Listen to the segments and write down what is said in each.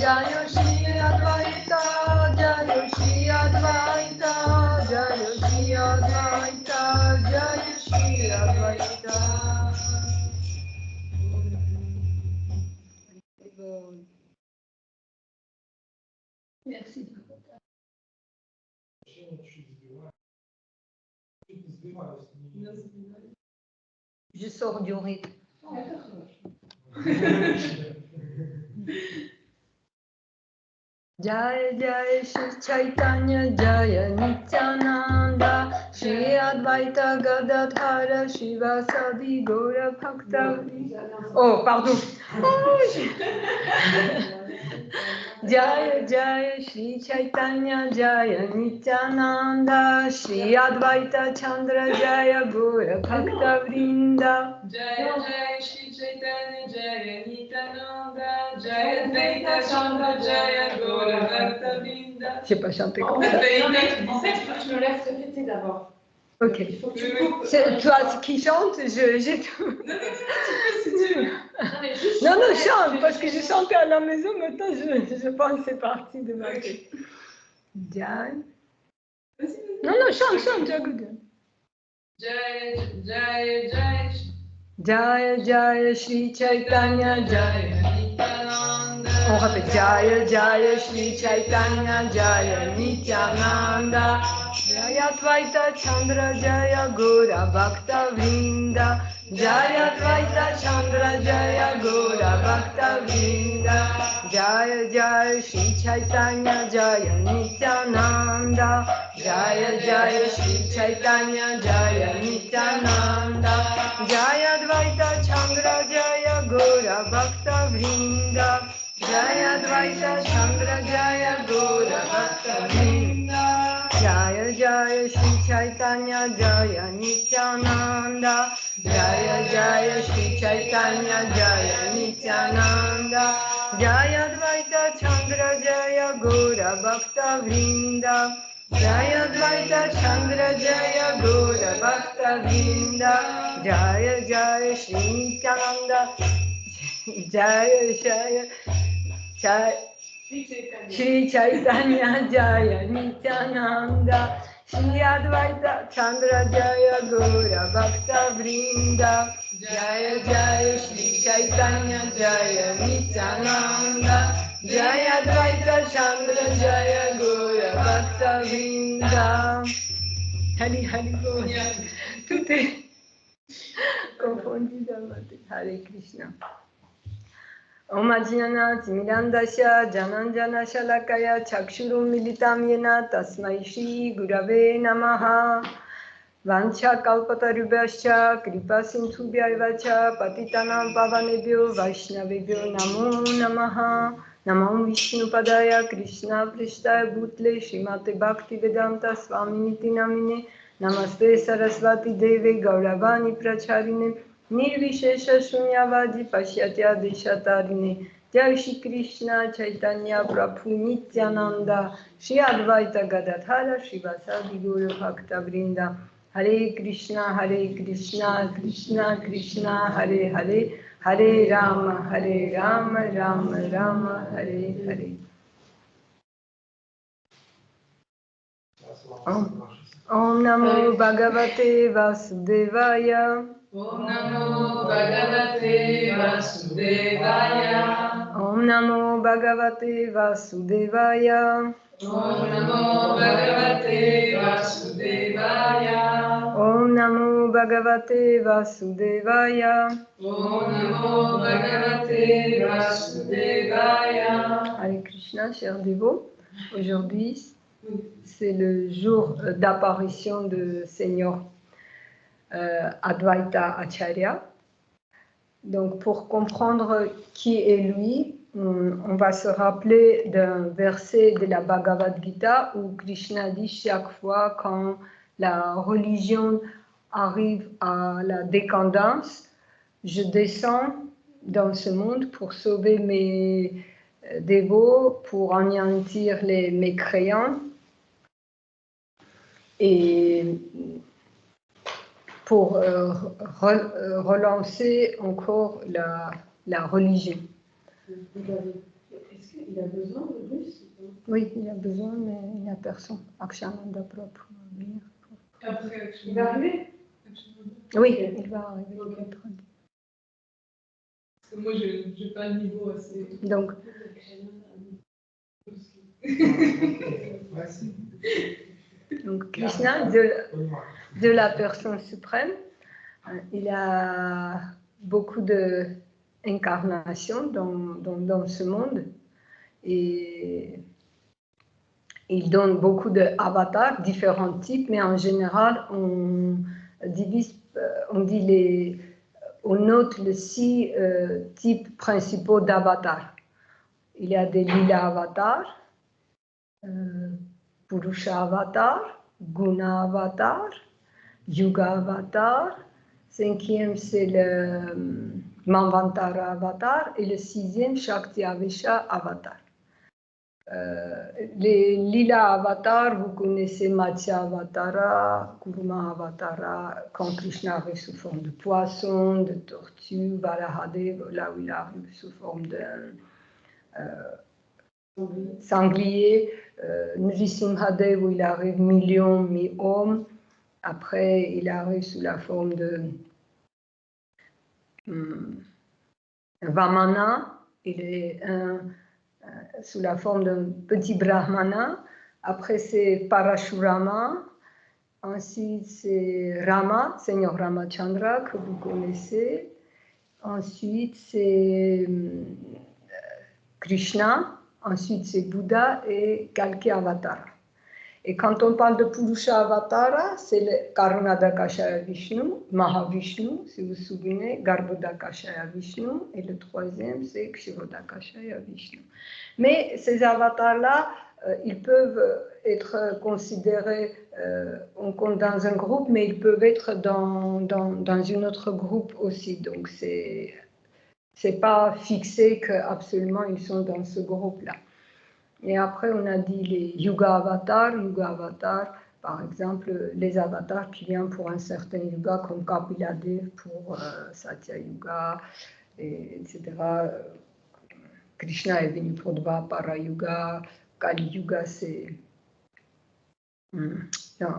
Jaya Shri Advaita, Jaya Shri Advaita, Jaya Shri Advaita, Jaya Shri Advaita. Merci. Je sors du rythme. Jaya Jaya Shri Chaitanya Jaya Nityananda Shri Advaita Gadadhara Shivasadi Gaura Bhakta. Oh, pardon. Jaya Jaya Shri Chaitanya Jaya Nityananda Shri Advaita Chandra Jaya Gaura Bhakta Vrinda. Jaya Jaya Shri Chaitanya Jaya Nityananda Jaya Advaita Chandra Jaya Gaura Bhakta Vrinda. J'ai pas chanté comme ça. En fait, je me laisse répéter d'abord. Ok. C'est toi qui chante, j'ai tout. Non, tu peux si tu veux. Non, chante, parce que je chantais à la maison, maintenant je pense que c'est parti de ma tête. Jai. Non, chante, Jaguda. Jai, Jai, Jai. Jaya Jaya Shri Chaitanya Jaya Nityananda. On répète Jaya Jaya Shri Chaitanya Jaya Nityananda. Jaya Advaita Chandra Jaya Gaura Bhakta Vrinda. Jaya Advaita Chandra Jaya Gaura Bhakta Vrinda. Jaya Jaya Shri Chaitanya Jaya Nityananda. Jaya Jaya Shri Chaitanya Jaya Nityananda. Jaya Advaita Chandra Jaya Gaura Bhakta Vrinda. Jaya Advaita Chandra Jaya Gaura Bhakta Vrinda. Jaya Jaya Shri Chaitanya Jaya Nityananda. Jaya Jaya Shri Chaitanya Jaya Nityananda. Jaya Advaita Chandra Jaya Gaura Bhakta Vrinda. Jaya Advaita Chandra Jaya Gaura Bhakta Vrinda. Jaya Jaya Shri Nityananda. Jaya Jaya Shri Chaitanya Jaya Nityananda. Shri Advaita Chandra Jaya Gaura Bhakta Vrinda. Jaya Jaya Shri Chaitanya Jaya Nityananda. Jaya Advaita Chandra Jaya Gaura Bhakta Vrinda. Hari Hari Bol. Tout est confondu dans ma tête. Hare Krishna. Om Ajnana Timirandasya Jananjana Shalakaya Chakshurum Militam Yena Tasmai Shri Gurave Namaha. Vancha Kalpatarubhascha Kripa Sindhubhyaivacha Patitanam Pavanebhyo Vaishnavebhyo Namo Namaha. Namo Vishnu Padaya Krishna Prishtaya Bhutle Srimate Bhakti Vedanta Swaminiti Namine. Namaste Saraswati Deve Gauravani Pracharine. Nirvishesha Shunyavadi Pashyatya Deshatarine. Jai Shri Krishna Chaitanya Prabhu Nityananda. Shri Advaita Gadadhara Shivasadi Gaura Bhakta Vrinda. Hare Krishna, Krishna Krishna, Hare Hare, Hare Rama, Rama Rama, Hare Hare. Om Namo Bhagavate Vasudevaya. Om Namo Bhagavate Vasudevaya. Om Namo Bhagavate Vasudevaya. Om Namo Bhagavate Vasudevaya. Om Namo Bhagavate Vasudevaya. Om Namo Bhagavate Vasudevaya. Hare Krishna, chers dévots. Aujourd'hui, c'est le jour d'apparition de Seigneur Advaita Acharya. Donc, pour comprendre qui est lui, on va se rappeler d'un verset de la Bhagavad Gita où Krishna dit chaque fois quand la religion arrive à la décadence, je descends dans ce monde pour sauver mes dévots, pour anéantir les mécréants et pour relancer encore la religion. Est-ce qu'il a besoin de russe? Oui, il a besoin, mais il n'y a personne. Akshananda propre va venir. Après, Il va arriver? Oui, il va arriver. Ok. Parce que moi, je n'ai pas le niveau assez. Donc, donc Krishna, de la personne suprême, il a beaucoup d'incarnations dans ce monde et il donne beaucoup d'avatars, différents types, mais en général, on note les 6 types principaux d'avatars. Il y a des lila avatars, Purusha avatar, Guna avatar, Yuga avatar. 5e, c'est le Manvantara avatar. Et le 6e, Shakti Avesha avatar. Les lila avatars, vous connaissez Matsya avatara, Kurma avatara, quand Krishna arrive sous forme de poisson, de tortue, Varahadev, là où il arrive sous forme de sanglier, Nrisimhadev où il arrive million, mi-homme. Après, il arrive sous la forme de Vamana. Il est sous la forme d'un petit brahmana. Après, c'est Parashurama. Ensuite, c'est Rama, Seigneur Ramachandra, que vous connaissez. Ensuite, c'est Krishna. Ensuite, c'est Bouddha et Kalki Avatara. Et quand on parle de Purusha Avatara, c'est le Karunadakashaya Vishnu, Mahavishnu, si vous vous souvenez, Garbhodakashaya Vishnu, et le 3e, c'est Kshirodakashaya Vishnu. Mais ces avatars-là, ils peuvent être considérés, on compte dans un groupe, mais ils peuvent être dans un autre groupe aussi. Donc, c'est pas fixé qu'absolument ils sont dans ce groupe-là. Et après, on a dit les Yuga Avatars. Yuga Avatars, par exemple, les avatars qui viennent pour un certain Yuga, comme Kapila-dev pour Satya Yuga, etc. Krishna est venu pour Dvapara Yuga. Kali Yuga, c'est.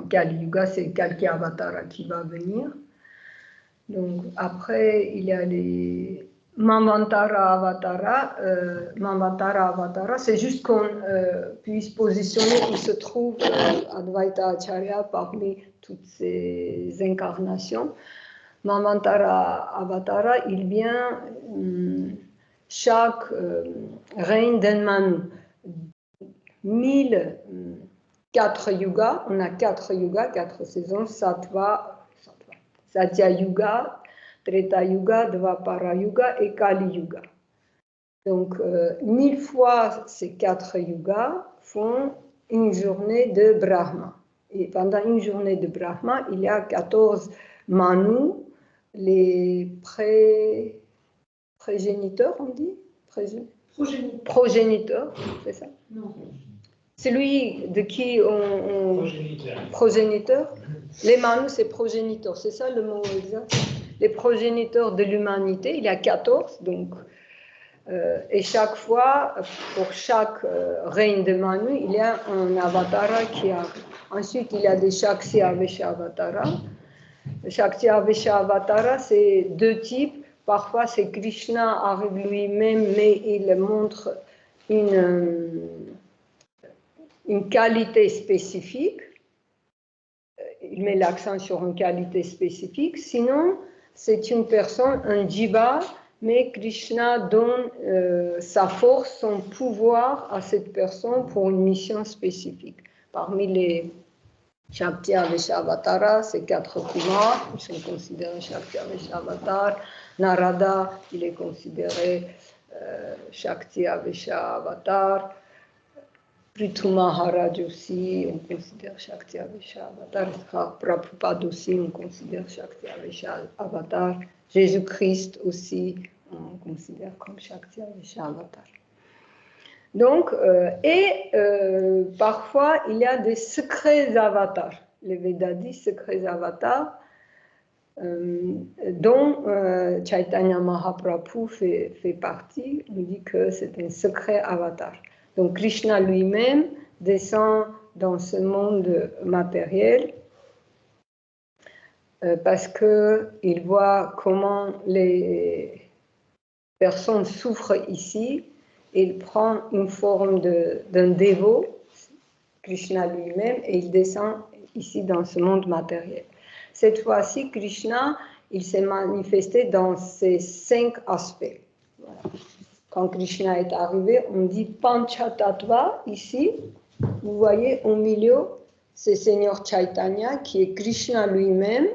Kali Yuga, c'est Kalki Avatara qui va venir. Donc, après, il y a les. Manvantara Avatara, c'est juste qu'on puisse positionner où se trouve Advaita Acharya parmi toutes ces incarnations. Manvantara Avatara, il vient chaque règne d'un Manu. 1004 yugas, on a 4 yugas, 4 saisons, Satya Yuga, Treta Yuga, Dvapara Yuga et Kali Yuga. Donc, 1000 fois ces 4 yugas font une journée de Brahma. Et pendant une journée de Brahma, il y a 14 Manus, les progéniteurs, on dit Progéniteurs, c'est ça? Non. Celui de qui Progéniteur. Les Manus, c'est progéniteurs, c'est ça le mot exact? Les progéniteurs de l'humanité, il y a 14, donc, et chaque fois, pour chaque règne de Manu, il y a un avatara qui arrive. Ensuite, il y a des Shakti Avesha Avatara. Shakti Avesha Avatara, c'est 2 types. Parfois, c'est Krishna arrive lui-même, mais il montre une qualité spécifique. Il met l'accent sur une qualité spécifique. Sinon, c'est une personne, un jiva, mais Krishna donne sa force, son pouvoir à cette personne pour une mission spécifique. Parmi les Shakti Avesha Avatara, c'est 4 Kumar, ils sont considérés Shakti Avesha Avatar. Narada, il est considéré Shakti Avesha Avatar. Prithu Maharaj aussi, on considère Shakti Avesha Avatar. Prabhupada aussi, on considère Shakti Avesha Avatar. Jésus-Christ aussi, on considère comme Shakti Avesha Avatar. Donc, parfois, il y a des secrets avatars. Les Védas disent secrets avatars. dont Chaitanya Mahaprabhu fait partie. On dit que c'est un secret avatar. Donc Krishna lui-même descend dans ce monde matériel parce qu'il voit comment les personnes souffrent ici. Il prend une forme d'un dévot, Krishna lui-même, et il descend ici dans ce monde matériel. Cette fois-ci, Krishna, il s'est manifesté dans ces 5 aspects. Voilà. Quand Krishna est arrivé, on dit Panchatattva ici. Vous voyez au milieu, c'est Seigneur Chaitanya qui est Krishna lui-même.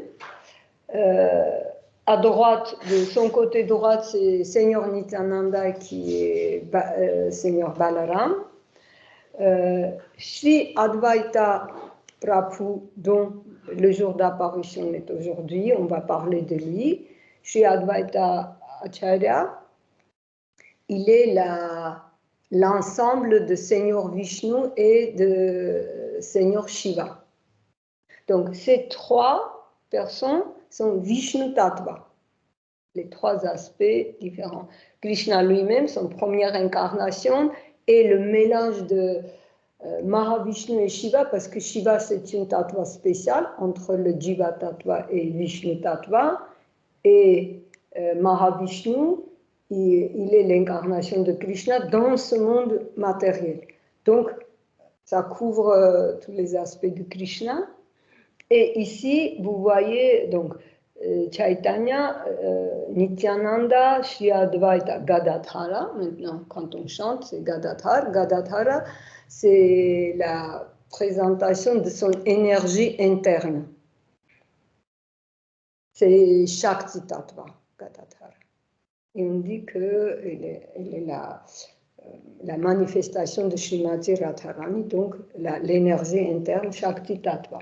À droite, de son côté droit, c'est Seigneur Nityananda qui est Seigneur Balaram. Sri Advaita Prabhu, dont le jour d'apparition est aujourd'hui, on va parler de lui. Sri Advaita Acharya, il est l'ensemble de Seigneur Vishnu et de Seigneur Shiva. Donc ces 3 personnes sont Vishnu Tattva, les 3 aspects différents. Krishna lui-même, son première incarnation, est le mélange de Mahavishnu et Shiva, parce que Shiva c'est une tattva spéciale entre le Jiva Tattva et Vishnu Tattva, et Mahavishnu, il est l'incarnation de Krishna dans ce monde matériel. Donc ça couvre tous les aspects de Krishna. Et ici, vous voyez donc Chaitanya, Nityananda, Sri Advaita, Gadadhara. Maintenant, quand on chante, c'est Gadadhara. Gadadhara, c'est la présentation de son énergie interne. C'est Shakti Tattva, Gadadhara. Et on dit qu'elle est la manifestation de Srimati Radharani, donc l'énergie interne, Shakti Tattva.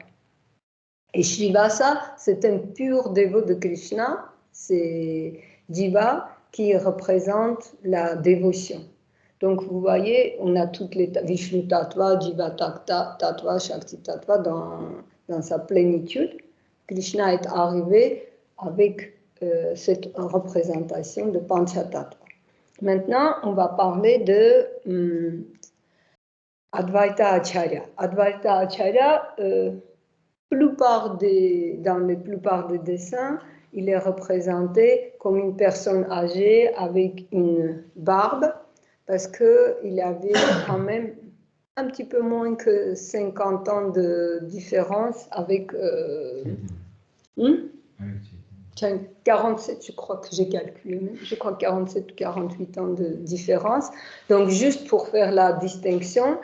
Et Srivasa, c'est un pur dévot de Krishna, c'est Jiva qui représente la dévotion. Donc vous voyez, on a toutes les Vishnu Tattva, Jiva Tattva, Shakti Tattva dans sa plénitude. Krishna est arrivé avec cette représentation de Panchatattva. Maintenant, on va parler de Advaita Acharya. Advaita Acharya, dans la plupart des dessins, il est représenté comme une personne âgée avec une barbe, parce qu'il avait quand même un petit peu moins que 50 ans de différence avec 47, je crois que j'ai calculé, je crois 47 ou 48 ans de différence. Donc juste pour faire la distinction,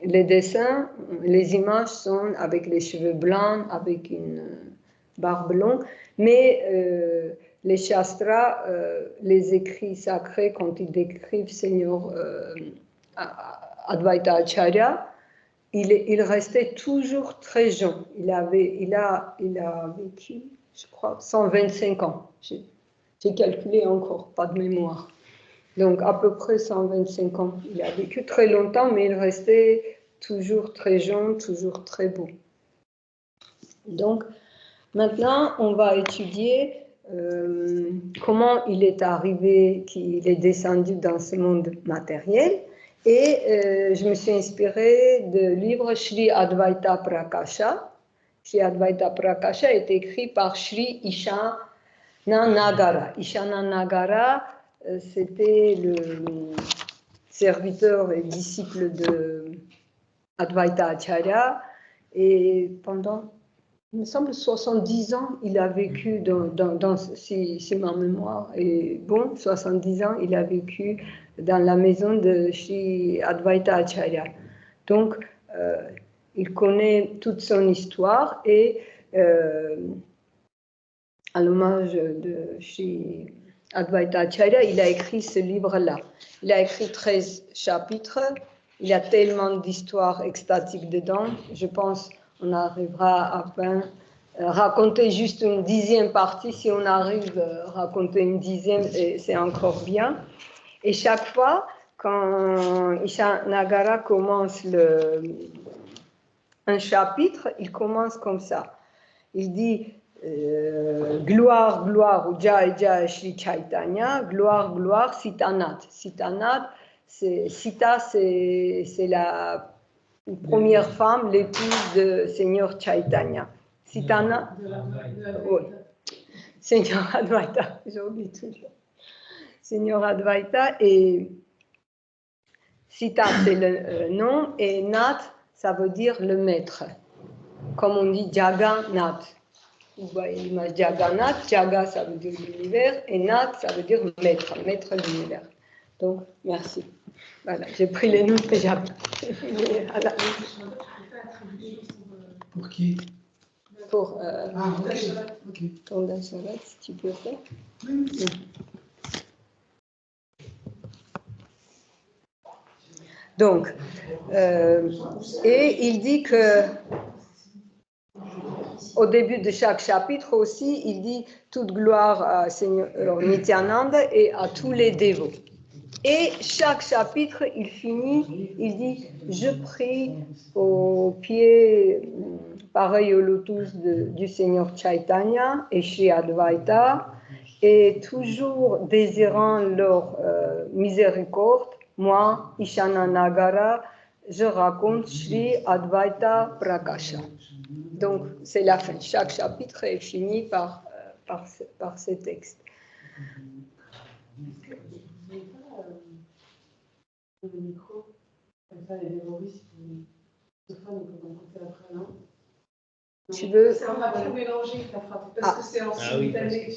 les dessins, les images sont avec les cheveux blancs, avec une barbe longue, mais les shastras, les écrits sacrés, quand ils décrivent Seigneur Advaita Acharya, il restait toujours très jeune. Il a vécu, je crois, 125 ans. J'ai calculé encore, pas de mémoire. Donc à peu près 125 ans. Il a vécu très longtemps, mais il restait toujours très jeune, toujours très beau. Donc maintenant, on va étudier comment il est arrivé, qu'il est descendu dans ce monde matériel. Et je me suis inspirée du livre Sri Advaita Prakasha. Sri Advaita Prakasha est écrit par Sri Ishana Nagara. Ishana Nagara, c'était le serviteur et disciple de Advaita Acharya. Et pendant, il me semble, 70 ans, il a vécu si ma mémoire est bonne, 70 ans, il a vécu dans la maison de Sri Advaita Acharya. Donc, il connaît toute son histoire et à l'hommage de Sri Advaita Acharya, il a écrit ce livre-là. Il a écrit 13 chapitres. Il y a tellement d'histoires extatiques dedans. Je pense qu'on arrivera à raconter juste une 10e partie. Si on arrive à raconter une 10e, c'est encore bien. Et chaque fois, quand Ishana Nagara commence un chapitre, il commence comme ça. Il dit gloire, gloire, ou Jai Jai Shri Chaitanya, gloire, gloire, Sitanat. Sitanat, Sita, c'est la première femme, l'épouse de Seigneur Chaitanya. Sitana, oui. Seigneur Advaita, j'oublie toujours. Seigneur Advaita, et Sita, c'est le nom, et Nat, ça veut dire le maître. Comme on dit Jagannath. Vous voyez l'image Jagannath, Jaga, ça veut dire l'univers, et Nath, ça veut dire maître, maître de l'univers. Donc, merci. Voilà, j'ai pris les noms que j'avais. Pour qui? Pour ok. ton Dasharat, si tu peux faire. Donc, et il dit que au début de chaque chapitre aussi, il dit toute gloire à Seigneur Nityananda et à tous les dévots. Et chaque chapitre, il finit, il dit je prie au pied, pareil au lotus du Seigneur Chaitanya et Shri Advaita, et toujours désirant leur miséricorde, moi, Ishana Nagara, je raconte Shri Advaita Prakasha. Donc, c'est la fin. Chaque chapitre est fini par ces textes. Le micro, comme ça, les dévoristes, ce sera, nous pouvons écouter après, non? Tu veux? Ça va trop mélanger ta phrase, parce que c'est en simultané.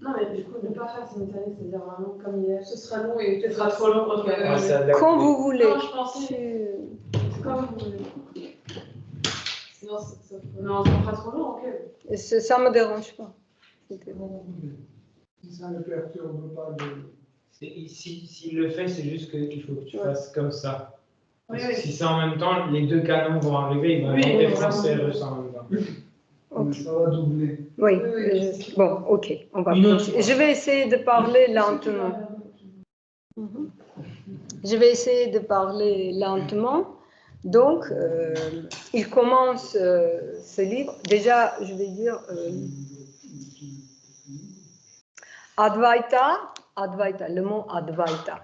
Non, mais du coup, ne pas faire simultané, c'est-à-dire vraiment comme hier. Ce sera long et peut-être trop long. Quand vous voulez. Non, je pensais. C'est comme vous voulez. Non, ça fera trop long, ok. Ça ne me dérange pas. Si ça ne perturbe pas le... S'il le fait, c'est juste qu'il faut que tu fasses comme ça. Oui, oui. Si c'est en même temps, les deux canons vont arriver, ils vont monter français et russe en même temps. Okay. Ça va doubler. Oui, bon, ok, on va continuer. Je vais essayer de parler lentement. Je vais essayer de parler lentement. Donc, il commence ce livre. Déjà, je vais dire Advaita, le mot Advaita.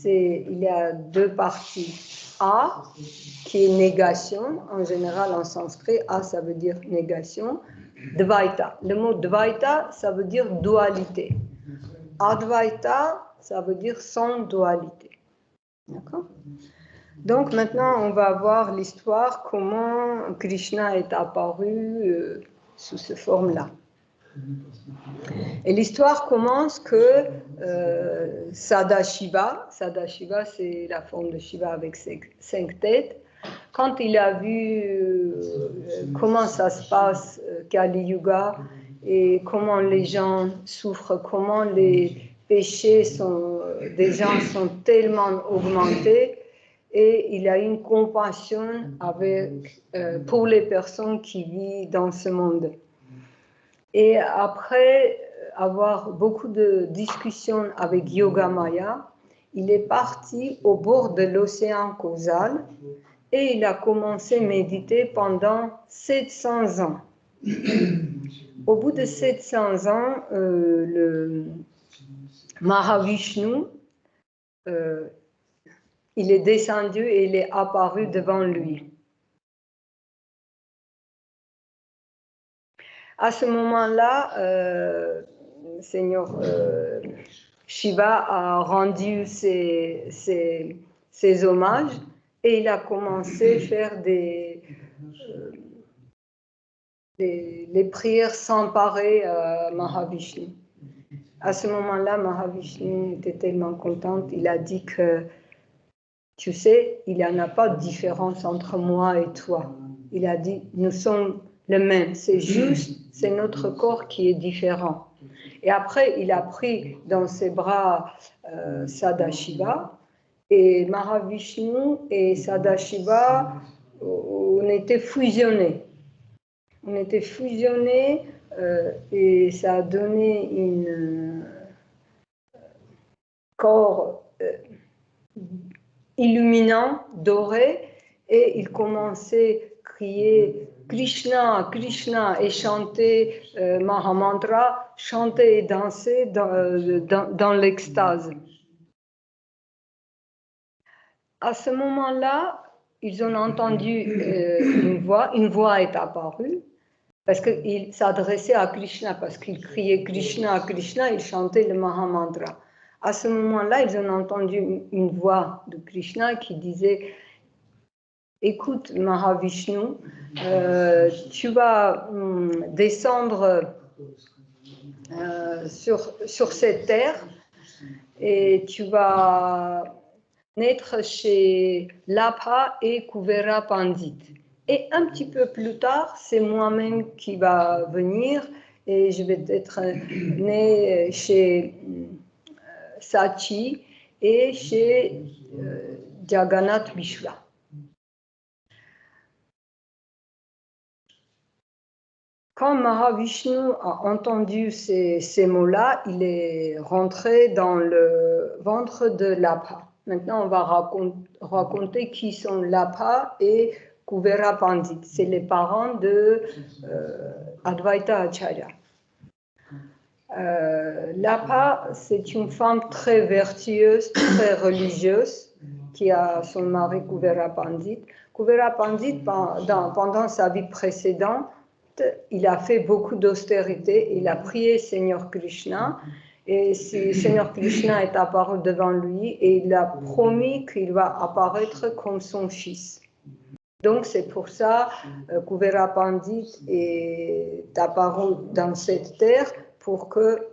Il y a deux parties. A, qui est négation. En général, en sanskrit, A, ça veut dire négation. Dvaita. Le mot Dvaita, ça veut dire dualité. Advaita, ça veut dire sans dualité. D'accord? Donc, maintenant, on va voir l'histoire, comment Krishna est apparu sous cette forme-là. Et l'histoire commence que Sadashiva, c'est la forme de Shiva avec 5 têtes, quand il a vu comment ça se passe, Kali Yuga, et comment les gens souffrent, comment les péchés des gens sont tellement augmentés, et il a une compassion pour les personnes qui vivent dans ce monde. Et après avoir beaucoup de discussions avec Yogamaya, il est parti au bord de l'océan causal et il a commencé à méditer pendant 700 ans. Au bout de 700 ans, le Mahavishnu, il est descendu et il est apparu devant lui. À ce moment-là, Seigneur Shiva a rendu ses hommages et il a commencé à faire les prières sans pareil à Mahavishnu. À ce moment-là, Mahavishnu était tellement content, il a dit que, tu sais, il n'y en a pas de différence entre moi et toi. Il a dit, nous sommes le même, c'est juste, c'est notre corps qui est différent. Et après, il a pris dans ses bras Sadashiva, et Mahavishnu et Sadashiva, on était fusionnés. On était fusionnés et ça a donné un corps illuminant, doré, et il commençait à crier Krishna, Krishna et chanter Mahamantra, chanter et danser dans l'extase. À ce moment-là, ils ont entendu une voix est apparue, parce qu'il s'adressait à Krishna, parce qu'il criait Krishna, Krishna, il chantait le Mahamantra. À ce moment-là, ils ont entendu une voix de Krishna qui disait « Écoute, Mahavishnu, tu vas descendre sur cette terre et tu vas naître chez Labha et Kuvera Pandit. Et un petit peu plus tard, c'est moi-même qui va venir et je vais être né chez Sachi et chez Jagannath Vishwa. » Quand Mahavishnu a entendu ces mots-là, il est rentré dans le ventre de Labha. Maintenant, on va raconter qui sont Labha et Kuvera Pandit. C'est les parents de Advaita Acharya. Labha, c'est une femme très vertueuse, très religieuse, qui a son mari Kuvera Pandit. Kuvera Pandit, pendant sa vie précédente, il a fait beaucoup d'austérité, il a prié Seigneur Krishna, et Seigneur Krishna est apparu devant lui et il a promis qu'il va apparaître comme son fils. Donc c'est pour ça que Kuvera Pandit est apparu dans cette terre pour que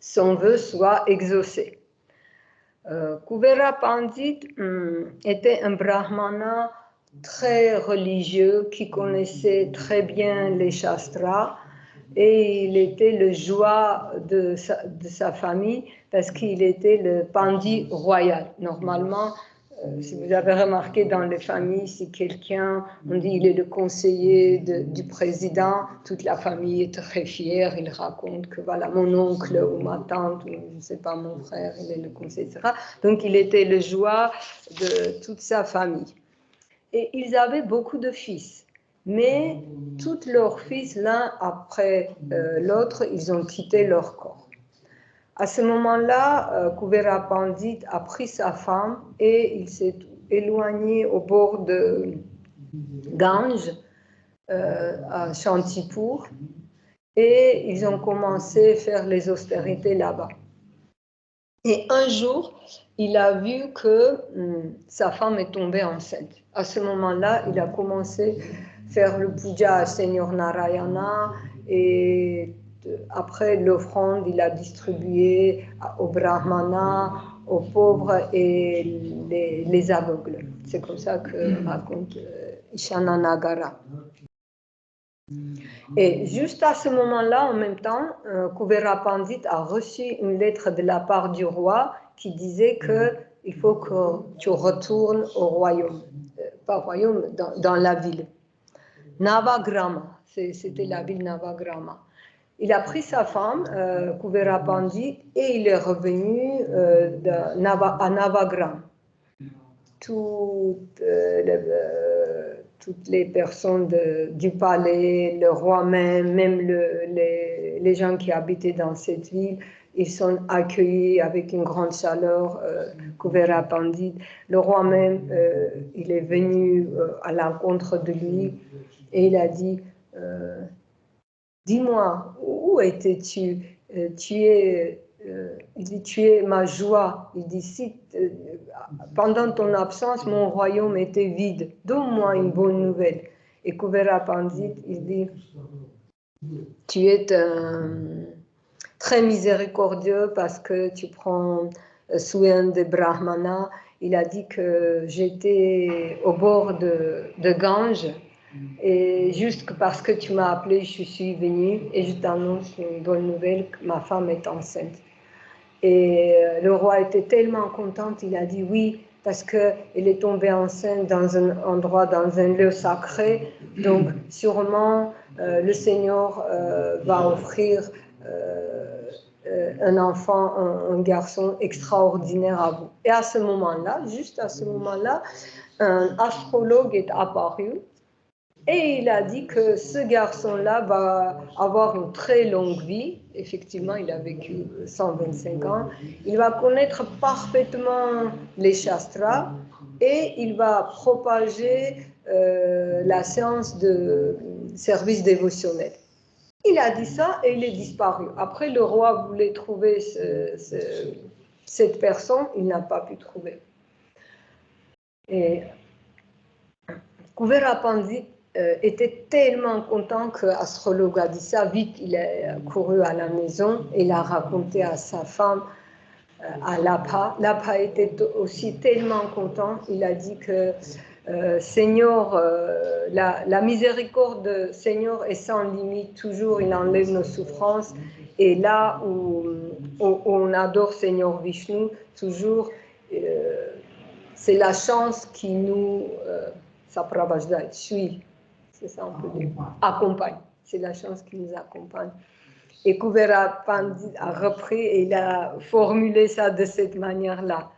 son vœu soit exaucé. Kuvera Pandit était un brahmana très religieux qui connaissait très bien les shastras et il était le joie de sa famille parce qu'il était le pandit royal. Normalement, si vous avez remarqué dans les familles, si quelqu'un, on dit il est le conseiller du président, toute la famille est très fière, il raconte que voilà mon oncle ou ma tante, ou je ne sais pas mon frère, il est le conseiller, etc. Donc il était le joie de toute sa famille. Et ils avaient beaucoup de fils, mais tous leurs fils, l'un après l'autre, ils ont quitté leur corps. À ce moment-là, Kuvera Pandit a pris sa femme et il s'est éloigné au bord de Gange, à Shantipur, et ils ont commencé à faire les austérités là-bas. Et un jour, il a vu que sa femme est tombée enceinte. À ce moment-là, il a commencé à faire le puja à Seigneur Narayana et après l'offrande, il a distribué aux brahmanas, aux pauvres et les aveugles. C'est comme ça que raconte Ishana Nagara. Et juste à ce moment-là, en même temps, Kuvera Pandit a reçu une lettre de la part du roi qui disait qu'il faut que tu retournes au royaume, pas au royaume, dans la ville. Navagrama, c'était la ville Navagrama. Il a pris sa femme, Kuvera Pandit, et il est revenu à Navagram. Toutes les personnes du palais, le roi même les gens qui habitaient dans cette ville, ils sont accueillis avec une grande chaleur, Kuvera Pandit. Le roi même, il est venu à l'encontre de lui et il a dit dis-moi, où étais-tu? Il dit, tu es ma joie. Il dit, si pendant ton absence, mon royaume était vide. Donne-moi une bonne nouvelle. Et Kuvera Pandit, il dit, tu es très miséricordieux parce que tu prends soin des brahmanas. Il a dit que j'étais au bord de Gange. Et juste parce que tu m'as appelé, je suis venue et je t'annonce une bonne nouvelle, que ma femme est enceinte. Et le roi était tellement content, il a dit oui, parce qu'elle est tombée enceinte dans un endroit, dans un lieu sacré. Donc sûrement le Seigneur va offrir un enfant, un garçon extraordinaire à vous. Et à ce moment-là, juste à ce moment-là, un astrologue est apparu et il a dit que ce garçon-là va avoir une très longue vie. Effectivement, il a vécu 125 ans. Il va connaître parfaitement les shastras et il va propager la séance de service dévotionnel. Il a dit ça et il est disparu. Après, le roi voulait trouver cette personne, il n'a pas pu trouver. Et Kuvera Pandit était tellement content que l'astrologue a dit ça. Vite, il est couru à la maison et il a raconté à sa femme, à Lapa. Lapa était aussi tellement content. Il a dit que Seigneur, la miséricorde du Seigneur est sans limite, toujours il enlève nos souffrances. Et là où on adore Seigneur Vishnu, toujours c'est la chance qui nous suit, c'est ça on peut dire, accompagne. C'est la chance qui nous accompagne. Et Kuvera Pandit a repris et il a formulé ça de cette manière-là.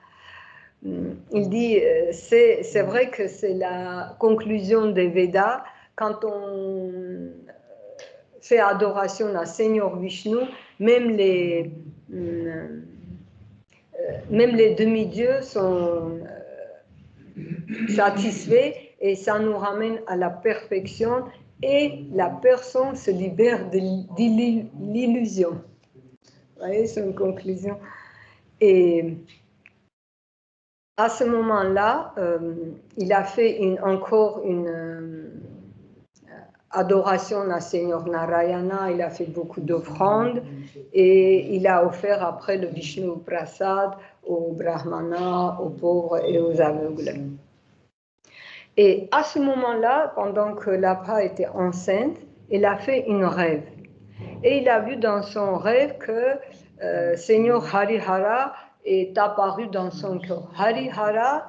Il dit, c'est vrai que c'est la conclusion des Védas, quand on fait adoration à Seigneur Vishnu, même les demi-dieux sont satisfaits et ça nous ramène à la perfection et la personne se libère de l'illusion. Vous voyez, c'est une conclusion. Et à ce moment-là, il a fait encore une adoration à Seigneur Narayana, il a fait beaucoup d'offrandes et il a offert après le Vishnu Prasad aux brahmanas, aux pauvres et aux aveugles. Et à ce moment-là, pendant que Lapa était enceinte, il a fait un rêve. Et il a vu dans son rêve que Seigneur Harihara est apparu dans son cœur. Harihara,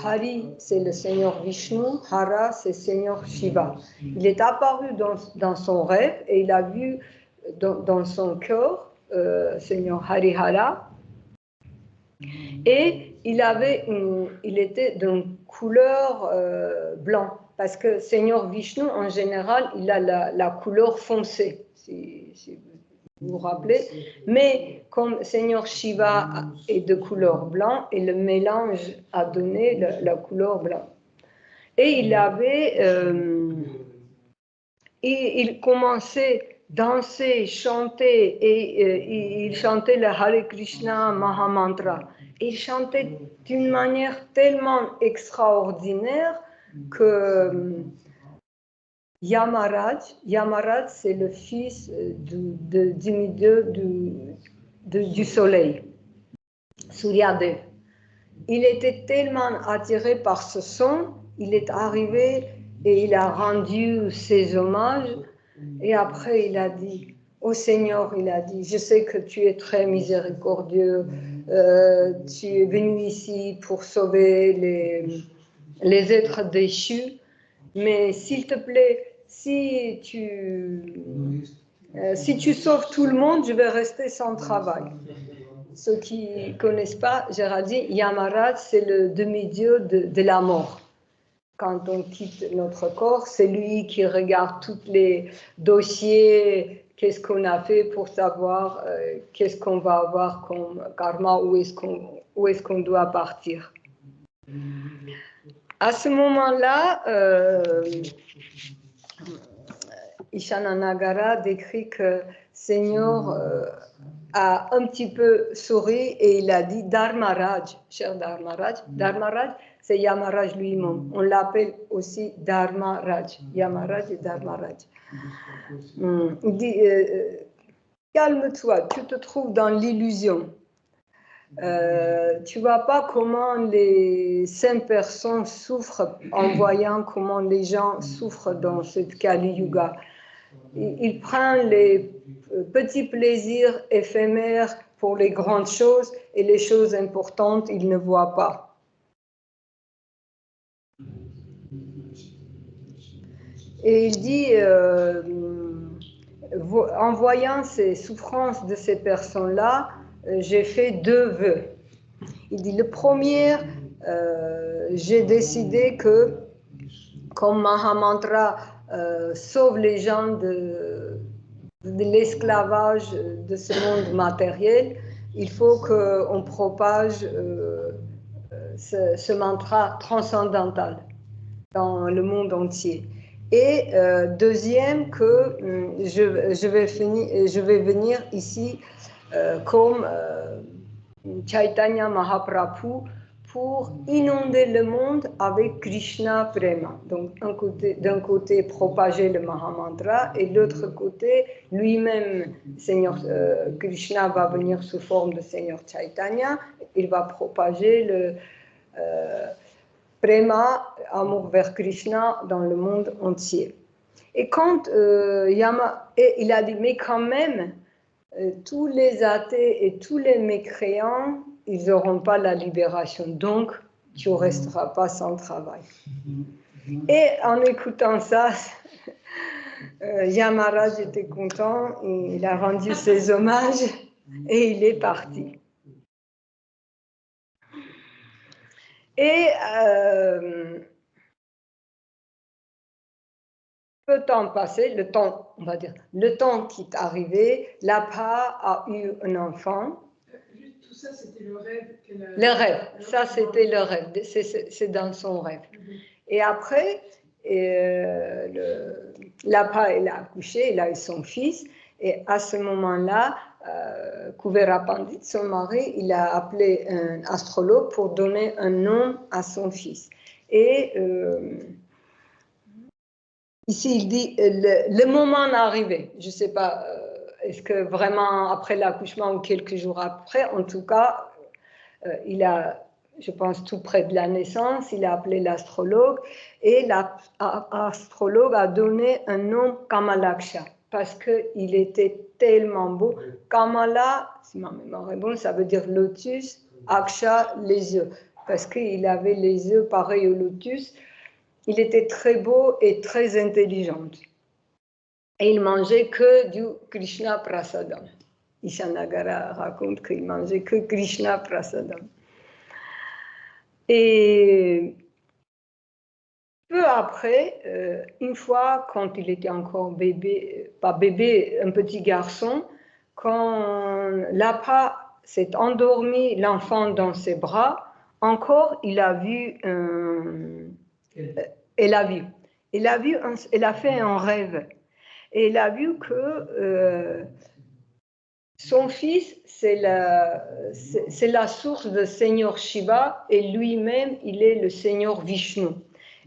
Hari c'est le Seigneur Vishnu, Hara c'est Seigneur Shiva. Il est apparu dans son rêve et il a vu dans son cœur Seigneur Harihara. Et il était d'une couleur blanc, parce que Seigneur Vishnu, en général, il a la couleur foncée, si vous vous rappelez. Mais comme Seigneur Shiva est de couleur blanc, et le mélange a donné la couleur blanc. Et il commençait danser, chanter, et il chantait le Hare Krishna Mahamantra. Il chantait d'une manière tellement extraordinaire que Yamaraj c'est le fils de demi-dieu du soleil, Suryadev. Il était tellement attiré par ce son, il est arrivé et il a rendu ses hommages. Et après, il a dit, ô Seigneur, il a dit, je sais que tu es très miséricordieux, tu es venu ici pour sauver les êtres déchus, mais s'il te plaît, si tu sauves tout le monde, je vais rester sans travail. Ceux qui ne connaissent pas, j'ai dit, Yamaraj, c'est le demi-dieu de la mort. Quand on quitte notre corps, c'est lui qui regarde tous les dossiers, qu'est-ce qu'on a fait pour savoir qu'est-ce qu'on va avoir comme karma, où est-ce qu'on doit partir. À ce moment-là, Ishananagara décrit que Seigneur a un petit peu souri et il a dit Dharmaraj, cher Dharmaraj. Dharmaraj, c'est Yamaraj lui-même. On l'appelle aussi Dharmaraj. Yamaraj et Dharmaraj. Il dit calme-toi, tu te trouves dans l'illusion. Tu ne vois pas comment les 5 personnes souffrent en voyant comment les gens souffrent dans cette Kali Yuga. Ils prennent les petits plaisirs éphémères pour les grandes choses et les choses importantes, ils ne voient pas. Et il dit, en voyant ces souffrances de ces personnes-là, j'ai fait 2 vœux. Il dit, le premier, j'ai décidé que, comme Mahamantra sauve les gens de l'esclavage de ce monde matériel, il faut qu'on propage ce mantra transcendantal dans le monde entier. Et deuxième, que je vais venir ici comme Chaitanya Mahaprabhu pour inonder le monde avec Krishna Prema. Donc d'un côté propager le Mahamantra et de l'autre côté lui-même, Seigneur Krishna va venir sous forme de Seigneur Chaitanya, il va propager le Prema, amour vers Krishna dans le monde entier. Et quand il a dit, mais quand même, tous les athées et tous les mécréants, ils n'auront pas la libération, donc tu ne resteras pas sans travail. Et en écoutant ça, Yamaraj était content, il a rendu ses hommages et il est parti. Et peu de temps passé, le temps qui est arrivé, Lapa a eu un enfant. Tout ça, c'était le rêve qu'elle a... Le rêve, ça c'était le rêve, c'est dans son rêve. Et après, Lapa, il a accouché, il a eu son fils, et à ce moment-là, Kuvera Pandit, son mari, il a appelé un astrologue pour donner un nom à son fils. Et ici, il dit, le moment est arrivé. Je ne sais pas, est-ce que vraiment après l'accouchement ou quelques jours après, en tout cas, il a, je pense, tout près de la naissance, il a appelé l'astrologue et l'astrologue a donné un nom Kamalaksha parce qu'il était tellement beau. Kamala, si ma mémoire est bonne, ça veut dire lotus, Aksha, les yeux, parce qu'il avait les yeux pareils au lotus. Il était très beau et très intelligent. Et il mangeait que du Krishna Prasadam. Ishanagara raconte qu'il mangeait que Krishna Prasadam. Et peu après, une fois, quand il était encore bébé, pas bébé, un petit garçon, quand Lapa s'est endormi, l'enfant dans ses bras, encore il a vu elle a fait un rêve. Et elle a vu que son fils, c'est la source de Seigneur Shiva et lui-même, il est le Seigneur Vishnu.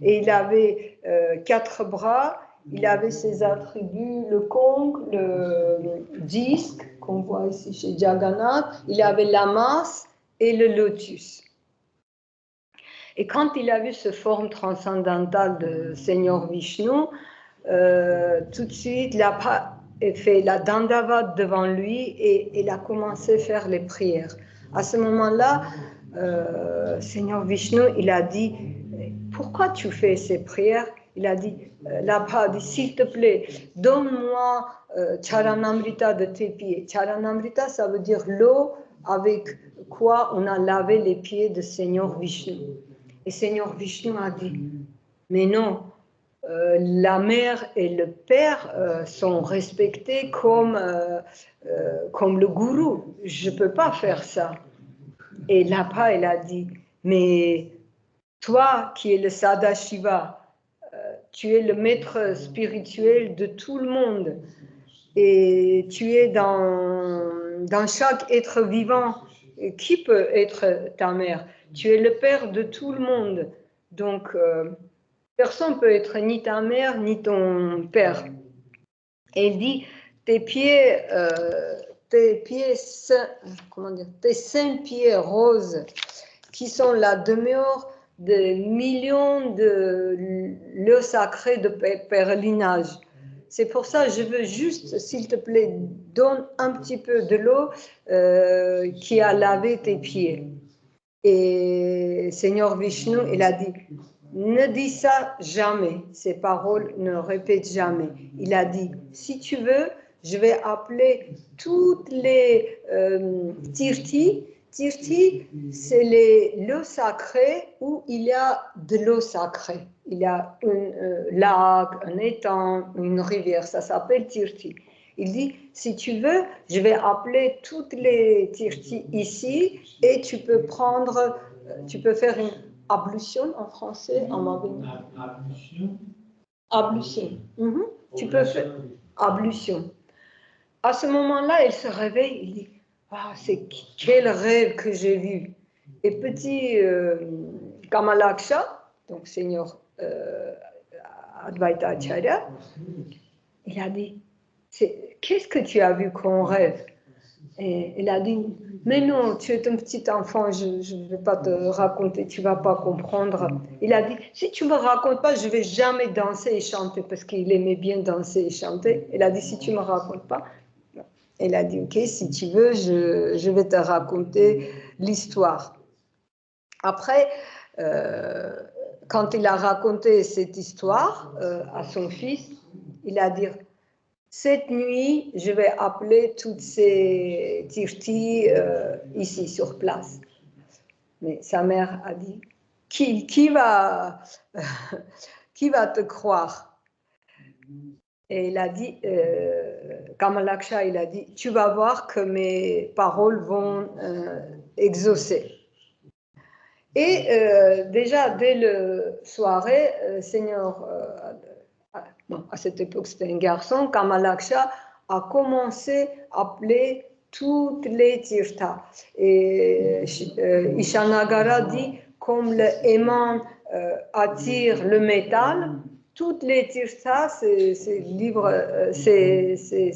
Et il avait 4 bras, il avait ses attributs, le conque, le disque, qu'on voit ici chez Jagannath, il avait la masse et le lotus. Et quand il a vu cette forme transcendantale de Seigneur Vishnu, tout de suite, il a fait la dandavat devant lui et il a commencé à faire les prières. À ce moment-là, Seigneur Vishnu, il a dit, pourquoi tu fais ces prières? Il a dit, Lapa a dit, s'il te plaît, donne-moi Charanamrita de tes pieds. Charanamrita, ça veut dire l'eau avec quoi on a lavé les pieds de Seigneur Vishnu. Et Seigneur Vishnu a dit, mais non, la mère et le père sont respectés comme le gourou. Je ne peux pas faire ça. Et Lapa, elle a dit, mais toi qui es le Sadashiva, tu es le maître spirituel de tout le monde et tu es dans chaque être vivant. Qui peut être ta mère? Tu es le père de tout le monde. Donc, personne ne peut être ni ta mère, ni ton père. Et il dit, tes saints pieds roses, qui sont la demeure de millions de lieux sacrés de pèlerinage. C'est pour ça que je veux juste, s'il te plaît, donne un petit peu de l'eau qui a lavé tes pieds. Et Seigneur Vishnu, il a dit, ne dis ça jamais, ces paroles ne répètent jamais. Il a dit, si tu veux, je vais appeler toutes les tirti. Tirti, c'est les lieux sacrés où il y a de l'eau sacrée. Il y a un lac, un étang, une rivière, ça s'appelle tirti. Il dit, si tu veux, je vais appeler toutes les tirti ici et tu peux prendre, tu peux faire une ablution en français, en marocain. Ablution. Ablution. Tu peux faire ablution. À ce moment-là, il se réveille, il dit, ah, c'est quel rêve que j'ai vu. Et petit Kamalaksha, donc Seigneur Advaita Acharya, il a dit, qu'est-ce que tu as vu comme rêve? Et il a dit, mais non, tu es un petit enfant, je ne vais pas te raconter, tu ne vas pas comprendre. Il a dit, si tu ne me racontes pas, je ne vais jamais danser et chanter, parce qu'il aimait bien danser et chanter. Il a dit, si tu ne me racontes pas, il a dit, ok, si tu veux, je vais te raconter l'histoire. Après, quand il a raconté cette histoire à son fils, il a dit, cette nuit, je vais appeler toutes ces tirtis ici sur place. Mais sa mère a dit, qui va te croire? Et il a dit, Kamalaksha, il a dit, tu vas voir que mes paroles vont exaucer. Et déjà, dès le soirée, Seigneur, à cette époque c'était un garçon, Kamalaksha a commencé à appeler toutes les tirthas. Et Ishanagara dit, comme le aimant attire le métal, toutes les tirthas, c'est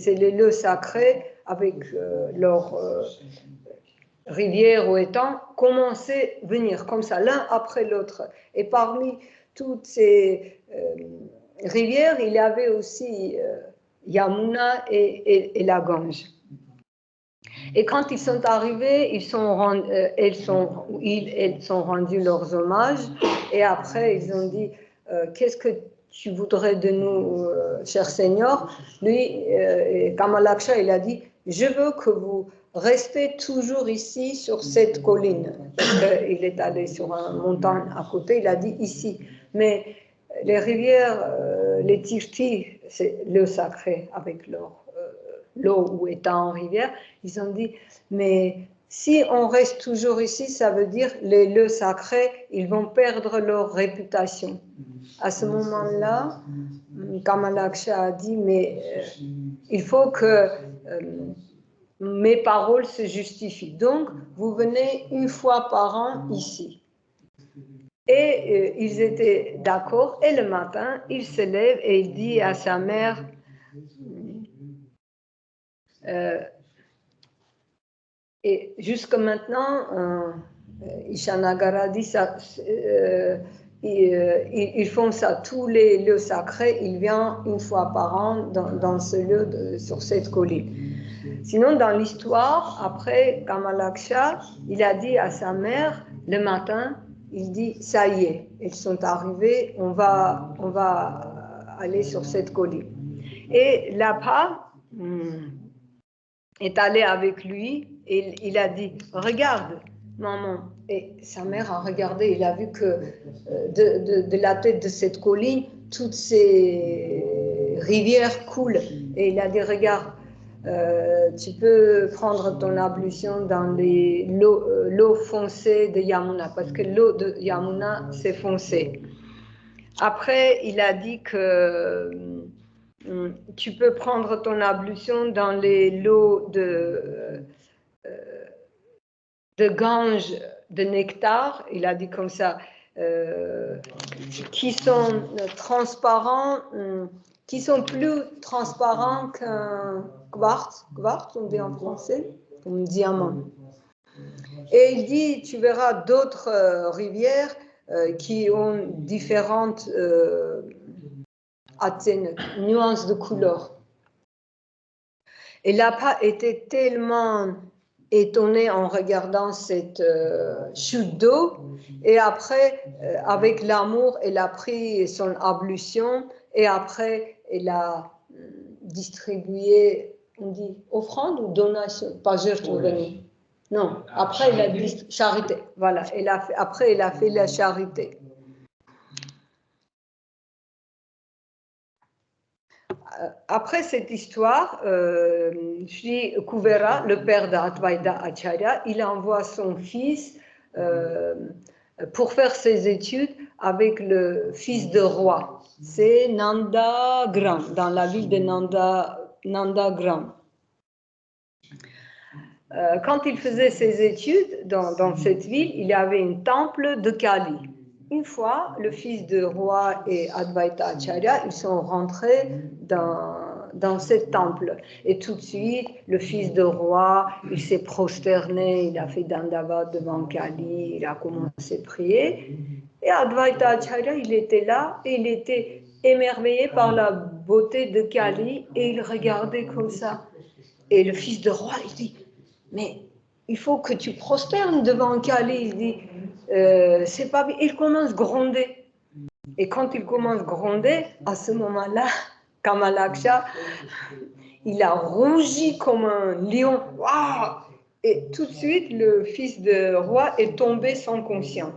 les lieux sacrés avec leur rivière ou étang, commençaient à venir comme ça, l'un après l'autre. Et parmi toutes ces rivières, il y avait aussi Yamuna et la Gange. Et quand ils sont arrivés, elles sont rendues leurs hommages. Et après, ils ont dit, qu'est-ce que tu voudrais de nous, cher Seigneur? Lui, Kamalaksha, il a dit, je veux que vous restez toujours ici sur cette colline. Il est allé sur une montagne à côté, il a dit ici. Mais les rivières, les tirtis, c'est le sacré avec l'eau ou étant en rivière, ils ont dit, mais si on reste toujours ici, ça veut dire les lieux sacrés, ils vont perdre leur réputation. À ce moment-là, Kamalaksha a dit, mais il faut que mes paroles se justifient. Donc, vous venez une fois par an ici. Et ils étaient d'accord. Et le matin, il se lève et il dit à sa mère, et jusque maintenant, Ishanagara dit ça, ils font ça, tous les lieux sacrés, ils viennent une fois par an dans ce lieu, sur cette colline. Sinon, dans l'histoire, après Kamalaksha, il a dit à sa mère, le matin, il dit, ça y est, ils sont arrivés, on va aller sur cette colline. Et Lapa est allé avec lui et il a dit, regarde, maman. Et sa mère a regardé, il a vu que de la tête de cette colline, toutes ces rivières coulent. Et il a dit, regarde, tu peux prendre ton ablution dans l'eau foncée de Yamuna, parce que l'eau de Yamuna, c'est foncé. Après, il a dit que tu peux prendre ton ablution dans les lots de Gange, de nectar, il a dit comme ça, qui sont transparents, qui sont plus transparents qu'un quartz, on dit en français, comme diamant. Et il dit, tu verras d'autres rivières qui ont différentes nuances de couleur. Et Lapa était tellement étonné en regardant cette chute d'eau, et après, avec l'amour, elle a pris son ablution, et après, elle a distribué on dit offrande ou donation, pas жертвование. Non, après il a dit charité. Voilà, après il a fait la charité. Après cette histoire, Sri Kuvera, le père d'Advaita Acharya, il envoie son fils pour faire ses études avec le fils de roi. C'est Nandagram, dans la ville de Nandagram. Quand il faisait ses études dans cette ville, il y avait un temple de Kali. Une fois, le fils de roi et Advaita Acharya, ils sont rentrés dans ce temple. Et tout de suite, le fils de roi, il s'est prosterné, il a fait Dandavat devant Kali, il a commencé à prier. Et Advaita Acharya, il était là et il était émerveillé par la beauté de Kali et il regardait comme ça. Et le fils de roi, il dit, mais il faut que tu prosternes devant Kali. Il dit, c'est pas bien. Il commence à gronder. Et quand il commence à gronder, à ce moment-là, Kamalaksha, il a rougi comme un lion. Waouh! Et tout de suite, le fils de roi est tombé sans conscience.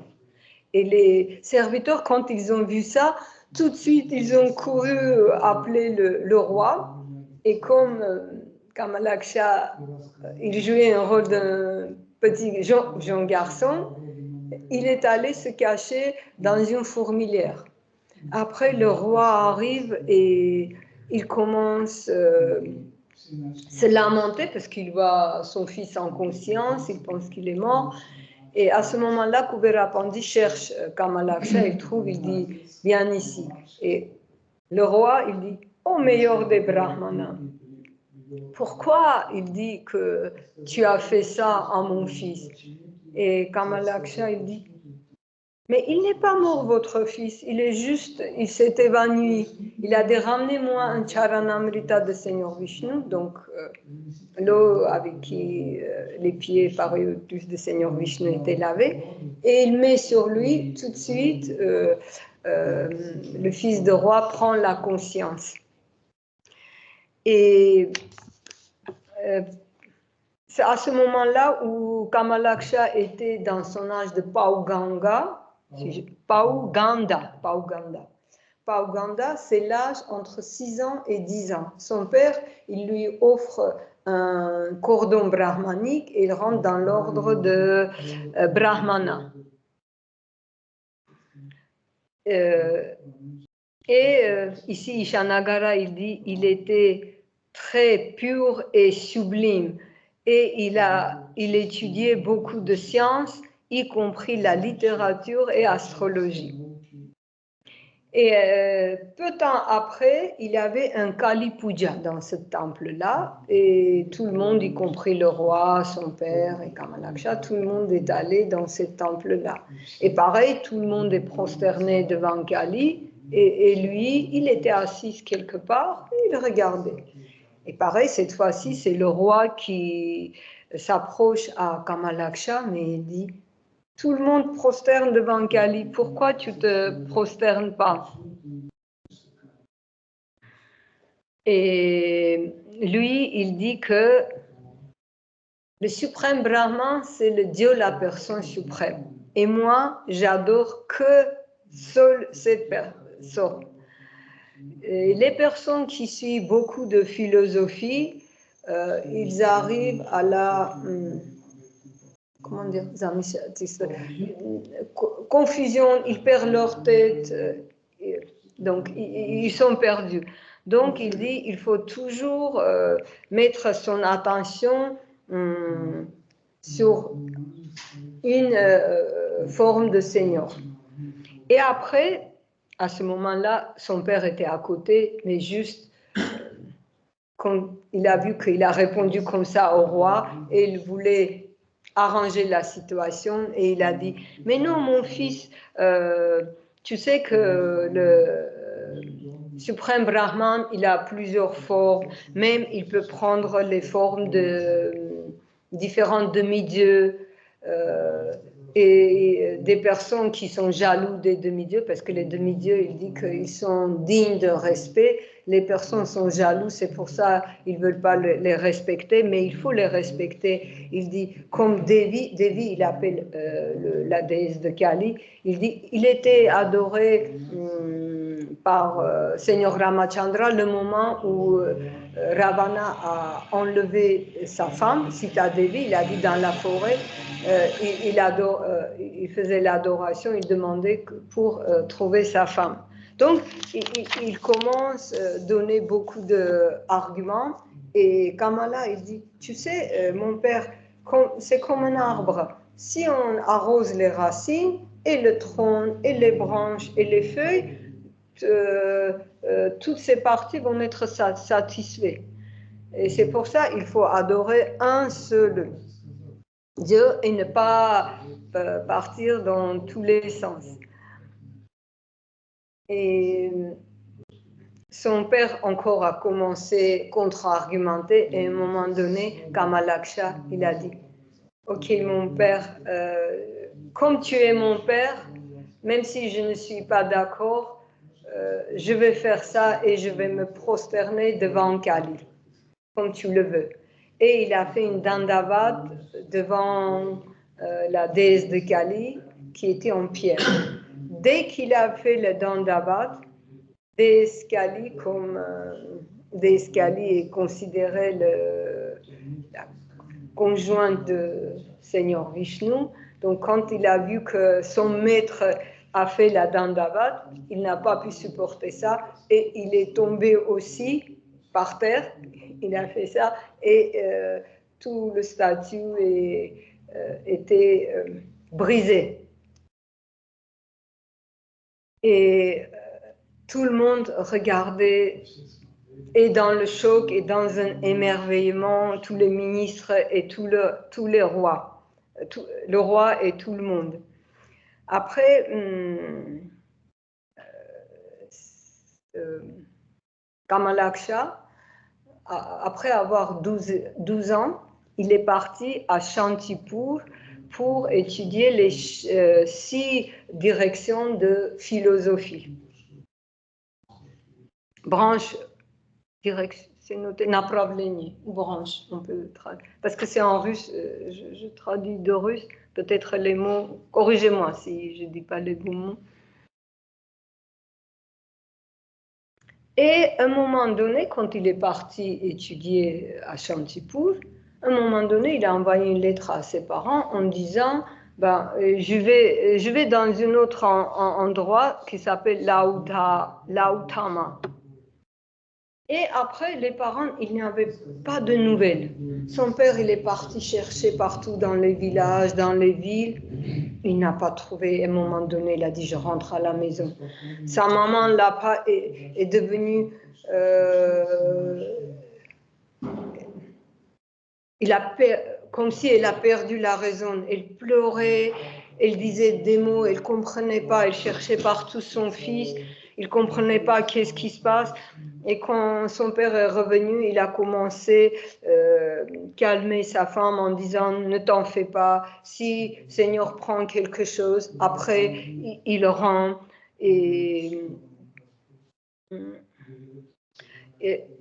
Et les serviteurs, quand ils ont vu ça, tout de suite, ils ont couru appeler le roi. Et comme Kamalaksha, il jouait un rôle d'un petit jeune garçon, il est allé se cacher dans une fourmilière. Après, le roi arrive et il commence à se lamenter parce qu'il voit son fils en conscience, il pense qu'il est mort. Et à ce moment-là, Kuvera Pandit cherche Kamalaksha, il trouve, il dit, viens ici. Et le roi, il dit, ô meilleur des Brahmanas, pourquoi il dit que tu as fait ça à mon fils? Et Kamalaksha, il dit, mais il n'est pas mort, votre fils, il s'est évanoui. Il a ramené moi un charanamrita de Seigneur Vishnu, donc l'eau avec qui les pieds parus de Seigneur Vishnu étaient lavés, et il met sur lui tout de suite, le fils de roi prend la conscience. Et c'est à ce moment-là où Kamalaksha était dans son âge de Pauganda. Pauganda, c'est l'âge entre 6 ans et 10 ans. Son père, il lui offre un cordon brahmanique et il rentre dans l'ordre de Brahmana. Ici, Ishanagara, il dit, il était très pur et sublime. Et il étudiait beaucoup de sciences, y compris la littérature et l'astrologie. Et peu de temps après, il y avait un Kali Puja dans ce temple-là, et tout le monde, y compris le roi, son père et Kamalaksha, tout le monde est allé dans ce temple-là. Et pareil, tout le monde est prosterné devant Kali, et lui, il était assis quelque part, et il regardait. Et pareil, cette fois-ci, c'est le roi qui s'approche à Kamalaksha, mais il dit, tout le monde prosterne devant Kali, pourquoi tu ne te prosternes pas? Et lui, il dit que le suprême Brahman, c'est le Dieu, la personne suprême. Et moi, j'adore que seule cette personne. Et les personnes qui suivent beaucoup de philosophie, ils arrivent à la confusion, ils perdent leur tête, donc ils sont perdus. Donc il dit il faut toujours mettre son attention sur une forme de Seigneur. Et après, à ce moment-là, son père était à côté, mais juste quand il a vu qu'il a répondu comme ça au roi, et il voulait arranger la situation, et il a dit, mais non, mon fils, tu sais que le suprême Brahman, il a plusieurs formes, même il peut prendre les formes différentes demi-dieux, et des personnes qui sont jaloux des demi-dieux, parce que les demi-dieux, il dit qu'ils sont dignes de respect. Les personnes sont jalouses, c'est pour ça qu'ils ne veulent pas les respecter, mais il faut les respecter. Il dit, comme Devi, il appelle la déesse de Kali, il dit, il était adoré par Seigneur Ramachandra le moment où Ravana a enlevé sa femme, Sita Devi, il a dit dans la forêt, il faisait l'adoration, il demandait pour trouver sa femme. Donc, il commence à donner beaucoup d'arguments et Kamala, il dit, tu sais, mon père, c'est comme un arbre. Si on arrose les racines et le tronc et les branches et les feuilles, toutes ces parties vont être satisfaites. Et c'est pour ça qu'il faut adorer un seul Dieu et ne pas partir dans tous les sens. Et son père encore a commencé à contre-argumenter et à un moment donné, Kamalaksha, il a dit, ok mon père, comme tu es mon père, même si je ne suis pas d'accord, je vais faire ça et je vais me prosterner devant Kali, comme tu le veux. Et il a fait une dandavat devant la déesse de Kali qui était en pierre. Dès qu'il a fait le dandavat, déesse Kali comme déesse Kali est considérée la conjointe de Seigneur Vishnu. Donc quand il a vu que son maître a fait la dandavat, il n'a pas pu supporter ça et il est tombé aussi par terre. Il a fait ça et tout le statut était brisé. Et tout le monde regardait et dans le choc et dans un émerveillement, tous les ministres et tous les rois, le roi et tout le monde. Après, Kamalaksha, après avoir 12 ans, il est parti à Shantipur pour étudier les 6 directions de philosophie. Branche, direction, c'est noté, направление, ou branche, on peut traduire. Parce que c'est en russe, je traduis de russe, peut-être les mots, corrigez-moi si je ne dis pas les bons mots. Et à un moment donné, quand il est parti étudier à Shantipur, à un moment donné, il a envoyé une lettre à ses parents en disant je vais dans un autre endroit qui s'appelle Lautama. Et après, les parents, ils n'avaient pas de nouvelles. Son père, il est parti chercher partout dans les villages, dans les villes. Il n'a pas trouvé. À un moment donné, il a dit, je rentre à la maison. Sa maman est devenue... comme si elle a perdu la raison. Elle pleurait, elle disait des mots, elle ne comprenait pas, elle cherchait partout son fils, il ne comprenait pas qu'est-ce qui se passe. Et quand son père est revenu, il a commencé à calmer sa femme en disant « Ne t'en fais pas, si Seigneur prend quelque chose, après il le rend. »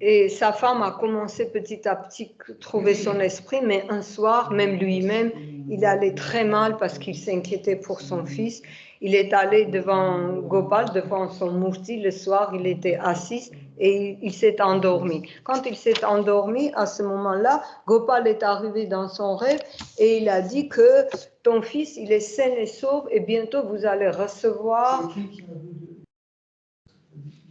Et sa femme a commencé petit à petit à trouver son esprit, mais un soir, même lui-même, il allait très mal parce qu'il s'inquiétait pour son fils. Il est allé devant Gopal, devant son murti, le soir, il était assis et il s'est endormi. Quand il s'est endormi, à ce moment-là, Gopal est arrivé dans son rêve et il a dit que ton fils, il est sain et sauf et bientôt vous allez recevoir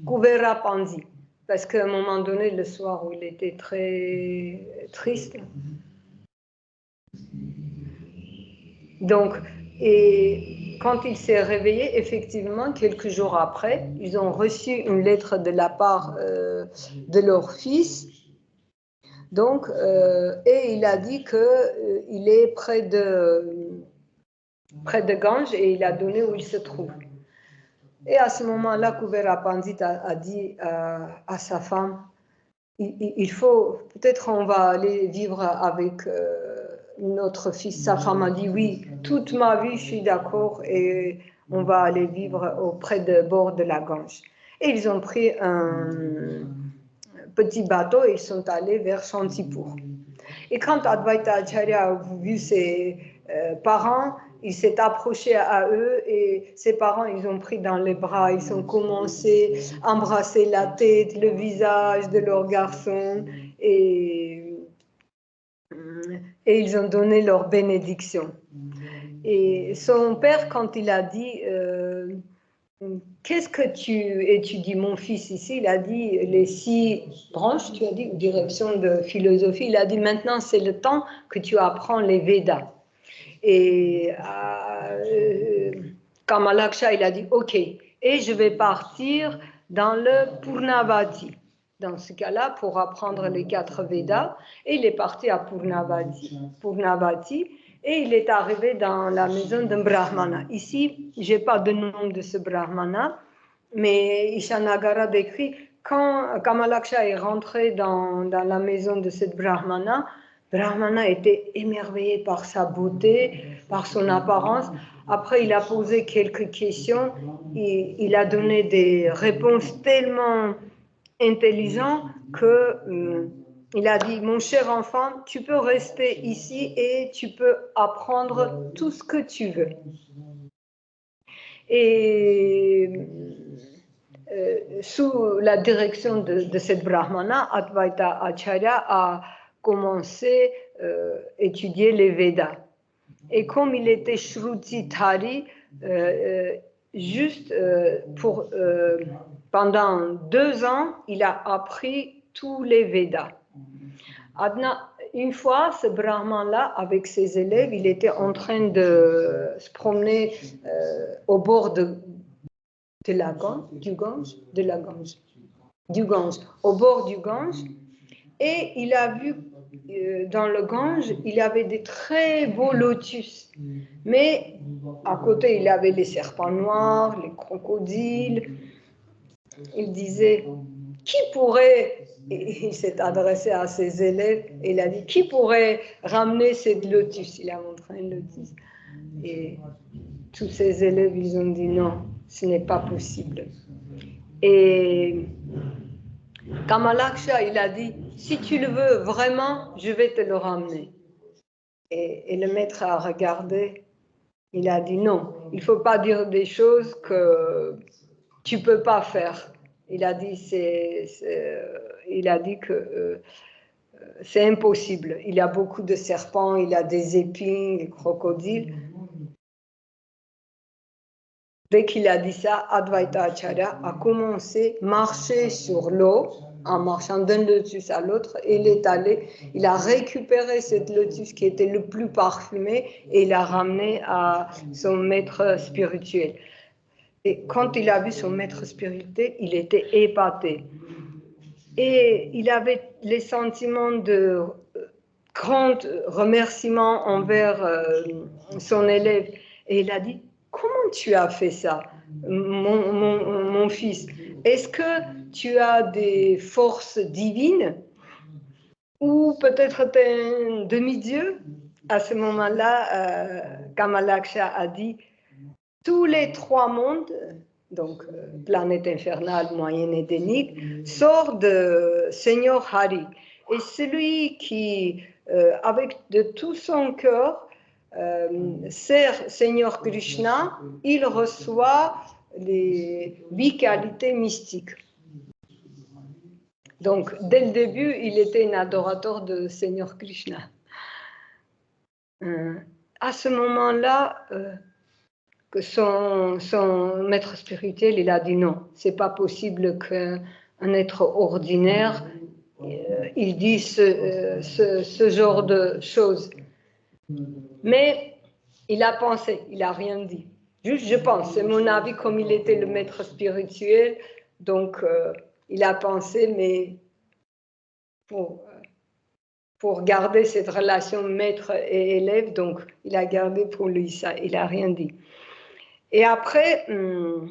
Kuvera Panzi. Parce qu'à un moment donné, le soir où il était très triste. Donc, et quand il s'est réveillé, effectivement, quelques jours après, ils ont reçu une lettre de la part de leur fils. Donc, et il a dit qu'il est près de Gange et il a donné où il se trouve. Et à ce moment-là, Kuvera Pandit a dit à sa femme, il faut, peut-être on va aller vivre avec notre fils, sa femme a dit oui, toute ma vie, je suis d'accord et on va aller vivre auprès du bord de la Gange. Et ils ont pris un petit bateau et ils sont allés vers Shantipur. Et quand Advaita Acharya a vu ses parents, il s'est approché à eux et ses parents, ils ont pris dans les bras, ils ont commencé à embrasser la tête, le visage de leur garçon et ils ont donné leur bénédiction. Et son père, quand il a dit qu'est-ce que tu étudies, mon fils, ici? Il a dit les 6 branches, tu as dit, ou direction de philosophie. Il a dit maintenant, c'est le temps que tu apprends les Védas. Et Kamalaksha, il a dit OK, et je vais partir dans le Purnavati. Dans ce cas-là, pour apprendre les 4 Védas, et il est parti à Purnavati. Et il est arrivé dans la maison d'un brahmana. Ici, je n'ai pas de nom de ce brahmana, mais Ishanagara décrit quand Kamalaksha est rentré dans la maison de cette brahmana était émerveillé par sa beauté, par son apparence. Après, il a posé quelques questions. Il a donné des réponses tellement intelligentes que... il a dit, mon cher enfant, tu peux rester ici et tu peux apprendre tout ce que tu veux. Et sous la direction de cette brahmana, Advaita Acharya a commencé à étudier les Védas. Et comme il était Shrutithari, pendant 2 ans, il a appris tous les Védas. Une fois, ce brahman-là, avec ses élèves, il était en train de se promener au bord au bord du Gange, et il a vu dans le Gange, il y avait des très beaux lotus, mais à côté, il y avait les serpents noirs, les crocodiles. Il disait, qui pourrait... Il s'est adressé à ses élèves et il a dit, qui pourrait ramener cette lotus? Il a montré un lotus. Et tous ses élèves, ils ont dit non, ce n'est pas possible. Et Kamalaksha, il a dit, si tu le veux vraiment, je vais te le ramener. Et le maître a regardé, il a dit non, il ne faut pas dire des choses que tu ne peux pas faire. Il a dit que c'est impossible. Il y a beaucoup de serpents, il y a des épines, des crocodiles. Dès qu'il a dit ça, Advaita Acharya a commencé à marcher sur l'eau en marchant d'un lotus à l'autre. Il est allé, il a récupéré cette lotus qui était le plus parfumé et il l'a ramené à son maître spirituel. Et quand il a vu son maître spirituel, il était épaté. Et il avait les sentiments de grand remerciement envers son élève. Et il a dit, comment tu as fait ça, mon fils? Est-ce que tu as des forces divines? Ou peut-être tu es un demi-dieu? À ce moment-là, Kamalaksha a dit, tous les 3 mondes, donc planète infernale, moyenne et dénique, sort de Seigneur Hari. Et celui qui, avec de tout son cœur, sert Seigneur Krishna, il reçoit les 8 qualités mystiques. Donc, dès le début, il était un adorateur de Seigneur Krishna. À ce moment-là, que son maître spirituel, il a dit non, c'est pas possible qu'un être ordinaire, il dise ce genre de choses. Mais il a pensé, il a rien dit. Juste, je pense, c'est mon avis, comme il était le maître spirituel, donc il a pensé, mais pour garder cette relation maître et élève, donc il a gardé pour lui ça, il a rien dit. Et après, peu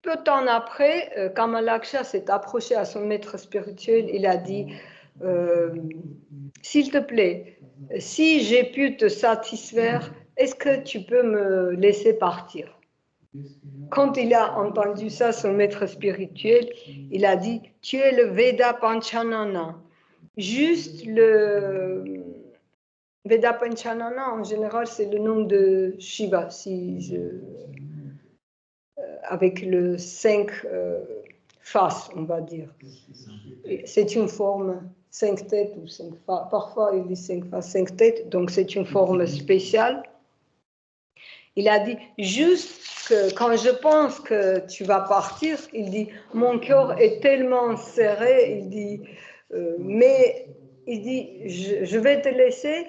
de temps après, Kamalaksha s'est approché à son maître spirituel, il a dit, s'il te plaît, si j'ai pu te satisfaire, est-ce que tu peux me laisser partir? Quand il a entendu ça, son maître spirituel, il a dit, tu es le Veda Panchanana. Juste le Veda Panchanana, en général, c'est le nom de Shiva, avec le 5 faces, on va dire. C'est une forme 5 têtes ou 5 faces. Parfois, il dit 5 faces, 5 têtes, donc c'est une forme spéciale. Il a dit, juste que quand je pense que tu vas partir, il dit, mon cœur est tellement serré, il dit, mais il dit, je vais te laisser,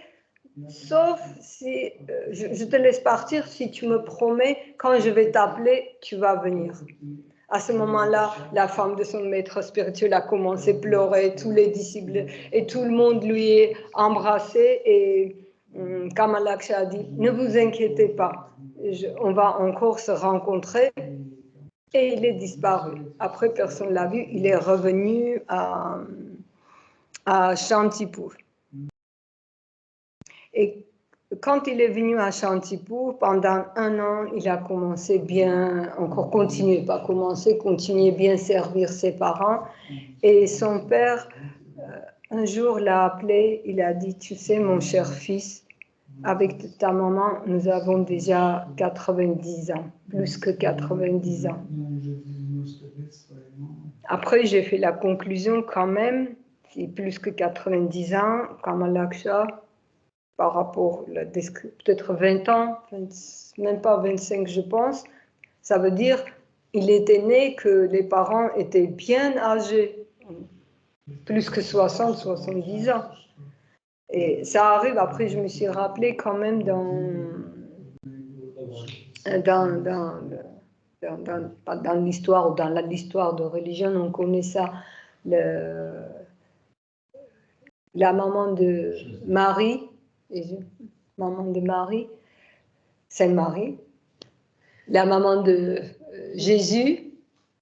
sauf si, je te laisse partir si tu me promets, quand je vais t'appeler, tu vas venir. À ce moment-là, la femme de son maître spirituel a commencé à pleurer, tous les disciples, et tout le monde lui est embrassé, et Kamalaksha a dit, ne vous inquiétez pas, on va encore se rencontrer, et il est disparu. Après, personne ne l'a vu, il est revenu à Shantipur. Et quand il est venu à Shantipur, pendant 1 an, il a commencé bien, encore continuer bien servir ses parents. Et son père, un jour, l'a appelé, il a dit, tu sais, mon cher fils, avec ta maman, nous avons déjà 90 ans, plus que 90 ans. Après, j'ai fait la conclusion quand même, c'est plus que 90 ans, Kamalaksha, par rapport, peut-être 20 ans, même pas 25 je pense, ça veut dire il était né que les parents étaient bien âgés, plus que 60, 70 ans. Et ça arrive, après je me suis rappelé quand même dans l'histoire ou dans l'histoire de religion, on connaît ça, la maman de Marie, Sainte Marie, la maman de Jésus,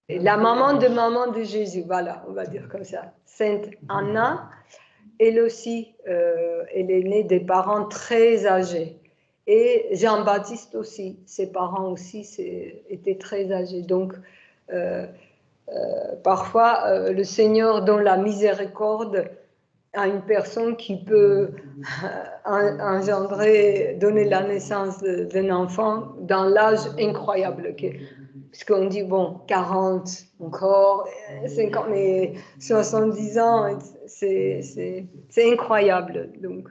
et la maman de Jésus, voilà, on va dire comme ça, Sainte Anna, elle aussi, elle est née des parents très âgés. Et Jean-Baptiste aussi, ses parents aussi étaient très âgés. Donc, parfois, le Seigneur donne la miséricorde à une personne qui peut donner la naissance d'un enfant dans l'âge incroyable. Puisqu'on dit, bon, 40 encore, 50, mais 70 ans, c'est incroyable. Donc,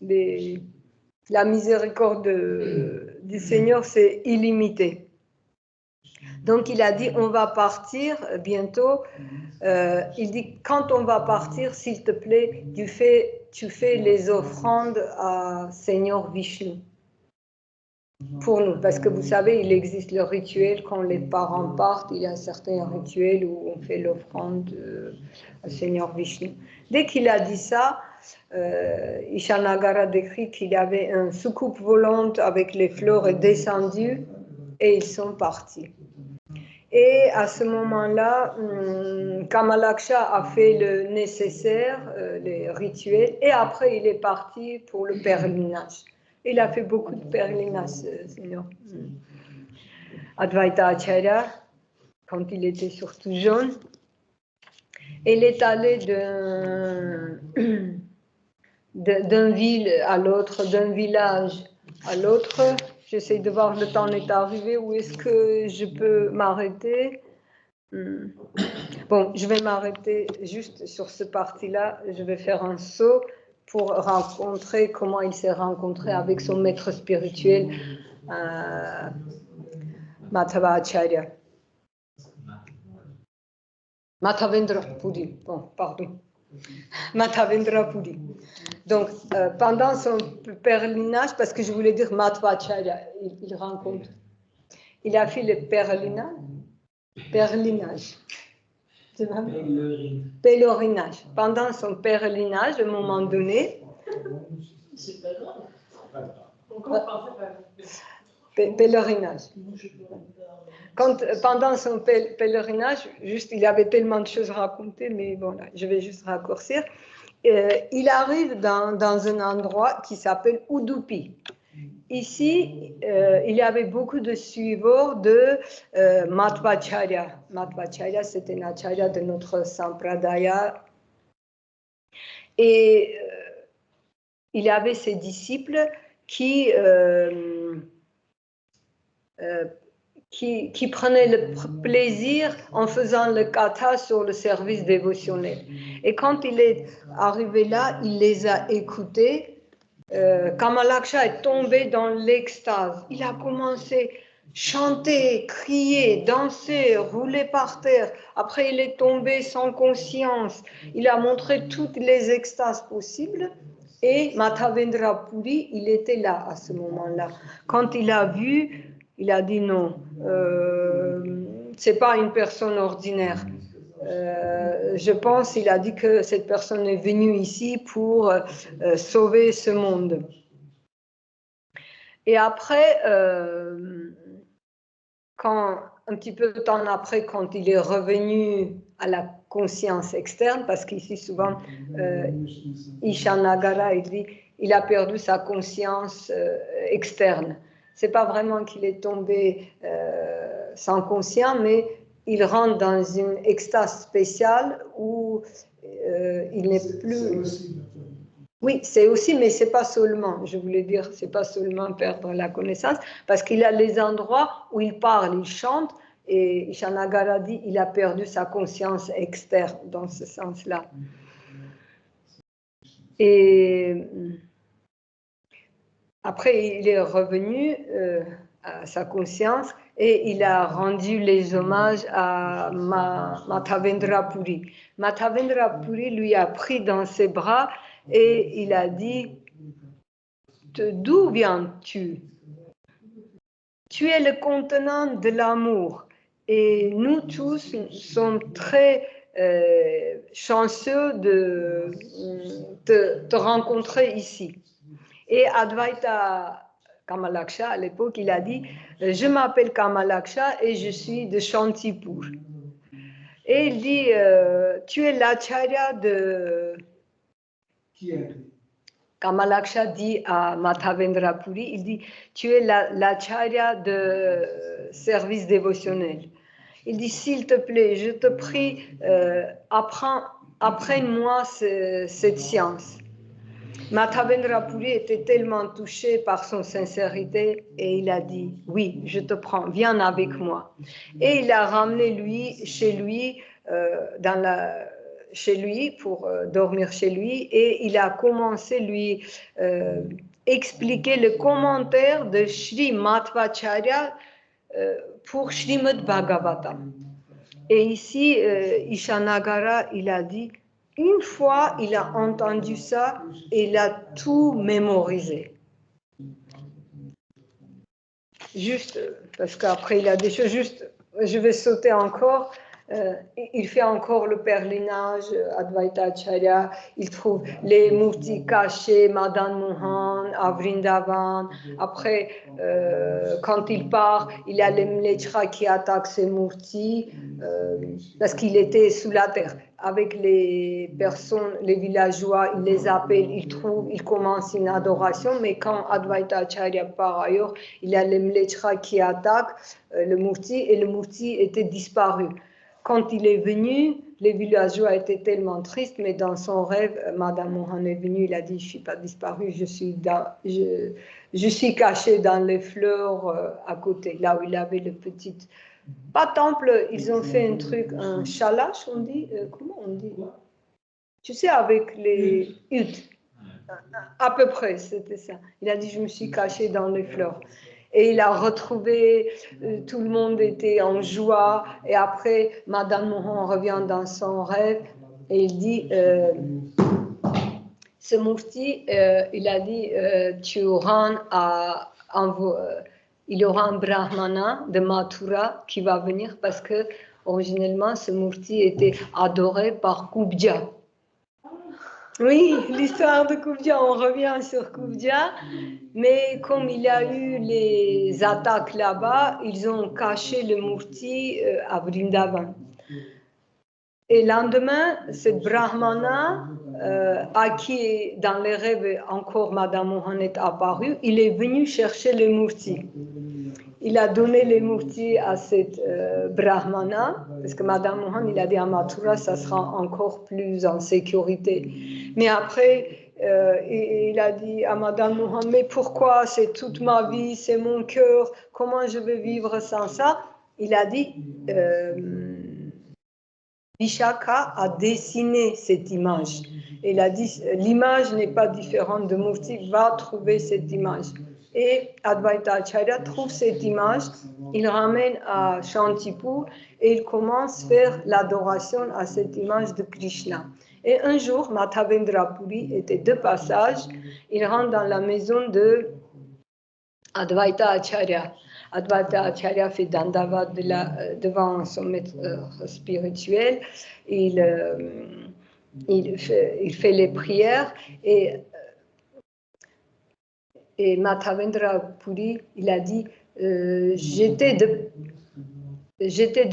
la miséricorde du Seigneur, c'est illimité. Donc, il a dit, on va partir bientôt. Il dit, quand on va partir, s'il te plaît, tu fais les offrandes à Seigneur Vishnu. Pour nous, parce que vous savez, il existe le rituel, quand les parents partent, il y a certains rituels où on fait l'offrande au Seigneur Vishnu. Dès qu'il a dit ça, Ishanagara décrit qu'il y avait un soucoupe volante avec les fleurs descendues et ils sont partis. Et à ce moment-là, Kamalaksha a fait le nécessaire, les rituels, et après il est parti pour le pèlerinage. Il a fait beaucoup de pèlerinage, Seigneur. Advaita Acharya, quand il était surtout jeune, il est allé d'un ville à l'autre, d'un village à l'autre. J'essaie de voir, le temps est arrivé, où est-ce que je peux m'arrêter? Bon, je vais m'arrêter juste sur ce parti-là. Je vais faire un saut pour rencontrer comment il s'est rencontré avec son maître spirituel, Madhava Acharya. Madhavendra Puri, bon, pardon. Madhavendra Puri. Donc, pendant son pèlerinage, parce que je voulais dire Madhava Acharya, il rencontre. Il a fait le pèlerinage. Pèlerinage. Pendant son pèlerinage, à un moment donné, C'est pas grave. On comprend, c'est pas grave. Pèlerinage. Pendant son pèlerinage, juste, il y avait tellement de choses à raconter, mais bon, là, je vais juste raccourcir. il arrive dans un endroit qui s'appelle Udupi. Ici, il y avait beaucoup de suiveurs de Madhvacharya. Madhvacharya, c'était un acharya de notre Sampradaya. Et il y avait ses disciples qui prenaient le plaisir en faisant le kata sur le service dévotionnel. Et quand il est arrivé là, il les a écoutés. Kamalaksha est tombé dans l'extase. Il a commencé à chanter, crier, danser, rouler par terre. Après, il est tombé sans conscience. Il a montré toutes les extases possibles. Et Madhavendra Puri, il était là à ce moment-là. Quand il a vu, il a dit non, c'est pas une personne ordinaire. Je pense, il a dit que cette personne est venue ici pour sauver ce monde. Et après, un petit peu de temps après, quand il est revenu à la conscience externe, parce qu'ici souvent, Ishanagara, il dit, il a perdu sa conscience externe. C'est pas vraiment qu'il est tombé sans conscience, mais il rentre dans une extase spéciale où il n'est plus... Oui, c'est aussi, mais c'est pas seulement, je voulais dire, c'est pas seulement perdre la connaissance, parce qu'il y a les endroits où il parle, il chante, et Ishanagara dit, il a perdu sa conscience externe dans ce sens-là. Et après, il est revenu à sa conscience et il a rendu les hommages à Madhavendra Puri. Madhavendra Puri lui a pris dans ses bras et il a dit, d'où viens-tu? Tu es le contenant de l'amour et nous tous sommes très chanceux de te rencontrer ici. Et Advaita Kamalaksha, à l'époque, il a dit « Je m'appelle Kamalaksha et je suis de Shantipur ». Et il dit « Tu es l'acharya de… » Qui est? Kamalaksha dit à Madhavendra Puri, il dit « Tu es l'acharya de service dévotionnel ». Il dit « S'il te plaît, je te prie, apprends-moi cette science ». Madhavendra Puri était tellement touché par son sincérité et il a dit « Oui, je te prends, viens avec moi ». Et il a ramené chez lui pour dormir chez lui et il a commencé lui expliquer le commentaire de Sri Madhvacharya pour Srimad Bhagavatam. Et ici, Ishanagara, il a dit, une fois, il a entendu ça et il a tout mémorisé. Juste, parce qu'après, il a des choses, juste, je vais sauter encore. Il fait encore le pèlerinage Advaita Acharya, il trouve les murtis cachés, Madan Mohan, à Vrindavan. Après, quand il part, il y a les mlechras qui attaquent ces murtis parce qu'il était sous la terre. Avec les personnes, les villageois, il les appelle, il commence une adoration, mais quand Advaita Acharya part ailleurs, il y a les mlechras qui attaquent le murti et le murti était disparu. Quand il est venu, les villageois étaient tellement tristes, mais dans son rêve, Madame Mohan est venue, il a dit, je ne suis pas disparu, je suis caché dans les fleurs à côté, là où il avait le petit... Pas temple, ils ont fait un truc, un chalash, on dit, comment on dit? Tu sais, avec les huttes, à peu près, c'était ça. Il a dit, je me suis caché dans les fleurs. Et il a retrouvé, tout le monde était en joie. Et après, Madame Mohan revient dans son rêve et il dit, ce mufti, il a dit, il y aura un brahmana de Mathura qui va venir parce que originellement, ce mufti était adoré par Kubja. Oui, l'histoire de Kubja, on revient sur Kubja, mais comme il y a eu les attaques là-bas, ils ont caché le murti à Vrindavan. Et le lendemain, cette brahmana à qui, dans les rêves, encore Madame Mohan est apparue, il est venu chercher les muftis. Il a donné les muftis à cette brahmana, parce que Madame Mohan, il a dit à Mathura, ça sera encore plus en sécurité. Mais après, il a dit à Madame Mohan, mais pourquoi, c'est toute ma vie, c'est mon cœur, comment je vais vivre sans ça? Il a dit, Vishaka a dessiné cette image. Il a dit, l'image n'est pas différente de Mufti, va trouver cette image. Et Advaita Acharya trouve cette image, il ramène à Shantipur et il commence à faire l'adoration à cette image de Krishna. Et un jour, Madhavendra Puri était de passage, il rentre dans la maison de Advaita Acharya. Advaita Acharya fait Dandavad devant son maître spirituel, il fait les prières et Madhavendra Puri, il a dit j'étais de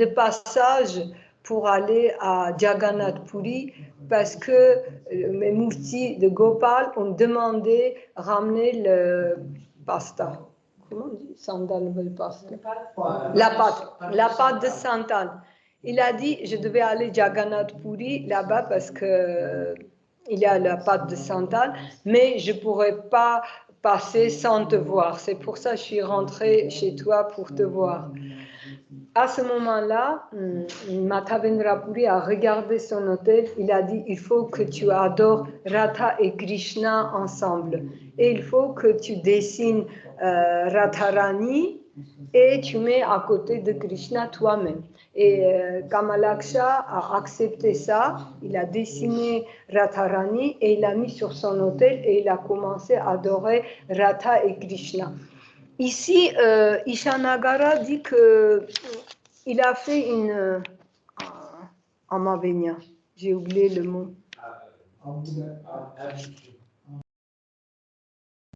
passage pour aller à Jagannath Puri parce que mes muftis de Gopal ont demandé ramener le pasta. Comment on dit? Sandal pasta. La pâte de santal. Il a dit, je devais aller Jagannath Puri là-bas parce que il y a la pâte de santal, mais je ne pourrais pas passer sans te voir. C'est pour ça que je suis rentrée chez toi pour te voir. À ce moment-là, Madhavendra Puri a regardé son hôtel, il a dit, il faut que tu adores Radha et Krishna ensemble. Et il faut que tu dessines Radharani et tu mets à côté de Krishna toi-même. Et Kamalaksha a accepté ça, il a dessiné Radharani et il l'a mis sur son hôtel et il a commencé à adorer Radha et Krishna. Ici, Ishanagara dit qu'il a fait une... Amavenya, j'ai oublié le mot.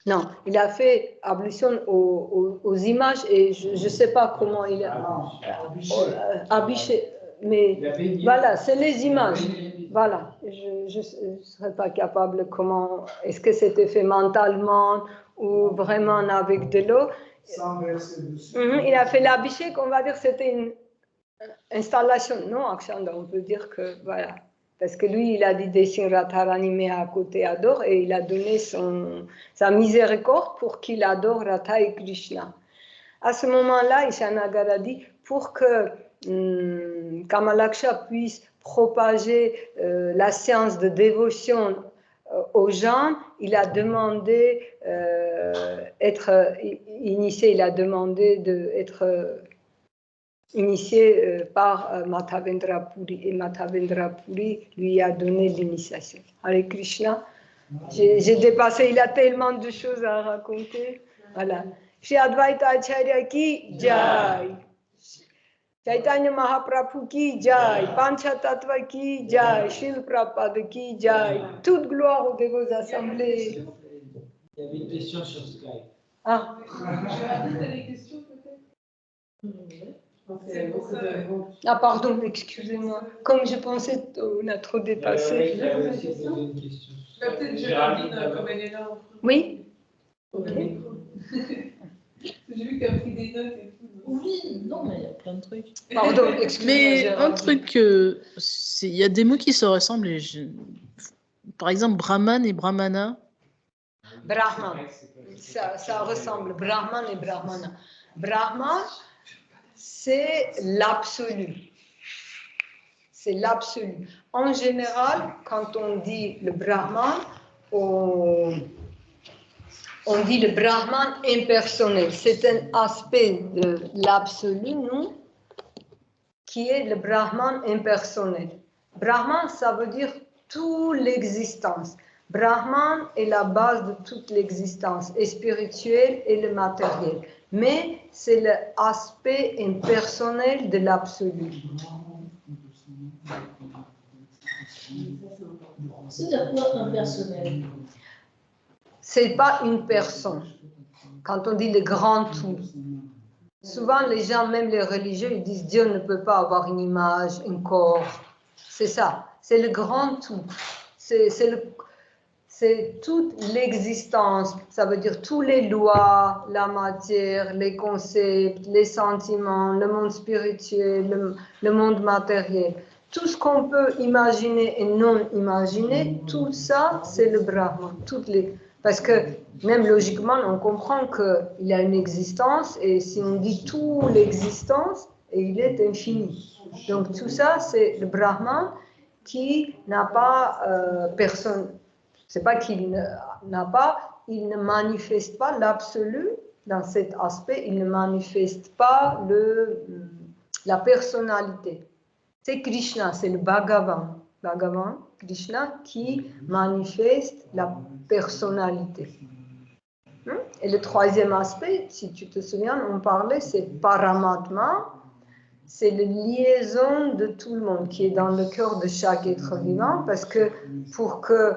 Non, il a fait ablution aux images et je ne sais pas comment il a... Abhiché, mais voilà, c'est les images. Voilà, je ne serais pas capable comment... Est-ce que c'était fait mentalement ou vraiment avec de l'eau? Il a fait l'abhishek, on va dire que c'était une installation. Non, Akshanda, on peut dire que voilà. Parce que lui, il a dit dessine Radharani mais à côté adore et il a donné sa miséricorde pour qu'il adore Radha et Krishna. À ce moment-là, Ishanagara dit pour que Kamalaksha puisse propager la science de dévotion aux gens, il a demandé être initié, il a demandé d'être initié par Madhavendra Puri et Madhavendra Puri lui a donné l'initiation. Hare Krishna, j'ai dépassé, il a tellement de choses à raconter. Voilà. Shri Advaita Acharya ki jai. Chaitanya Mahaprabhu ki jai, Panchatattva ki jai, Srila Prabhupada ki jai, toute gloire aux dévots assemblés. Il y avait une question sur Skype. Ah. Ah pardon, excusez-moi. Comme je pensais, on a trop dépassé. Peut-être Géraldine, comme elle est là. Oui. Ok. J'ai vu qu'elle a pris des notes et tout. Oui, non, mais il y a plein de trucs. Pardon, excusez-moi. Mais un truc, il y a des mots qui se ressemblent. Par exemple, Brahman et Brahmana. Brahman, ça ressemble. Brahman et Brahmana. Brahman, c'est l'absolu. C'est l'absolu. En général, quand on dit le Brahman, on dit le Brahman impersonnel. C'est un aspect de l'absolu, non, qui est le Brahman impersonnel. Brahman, ça veut dire toute l'existence. Brahman est la base de toute l'existence, et spirituelle et le matériel. Mais c'est l'aspect impersonnel de l'absolu. C'est-à-dire quoi impersonnel? C'est pas une personne. Quand on dit le grand tout, souvent les gens, même les religieux, ils disent Dieu ne peut pas avoir une image, un corps. C'est ça, c'est le grand tout. c'est toute l'existence, ça veut dire toutes les lois, la matière, les concepts, les sentiments, le monde spirituel, le monde matériel. Tout ce qu'on peut imaginer et non imaginer, tout ça, c'est le Brahman. Parce que même logiquement, on comprend qu'il y a une existence et si on dit toute l'existence, et il est infini. Donc tout ça, c'est le Brahman qui n'a pas personne. C'est pas qu'il n'a pas, il ne manifeste pas l'absolu dans cet aspect, il ne manifeste pas la personnalité. C'est Krishna, c'est le Bhagavan, Krishna qui manifeste la personnalité. Et le troisième aspect, si tu te souviens, on parlait, c'est Paramatma, c'est la liaison de tout le monde qui est dans le cœur de chaque être vivant, parce que pour que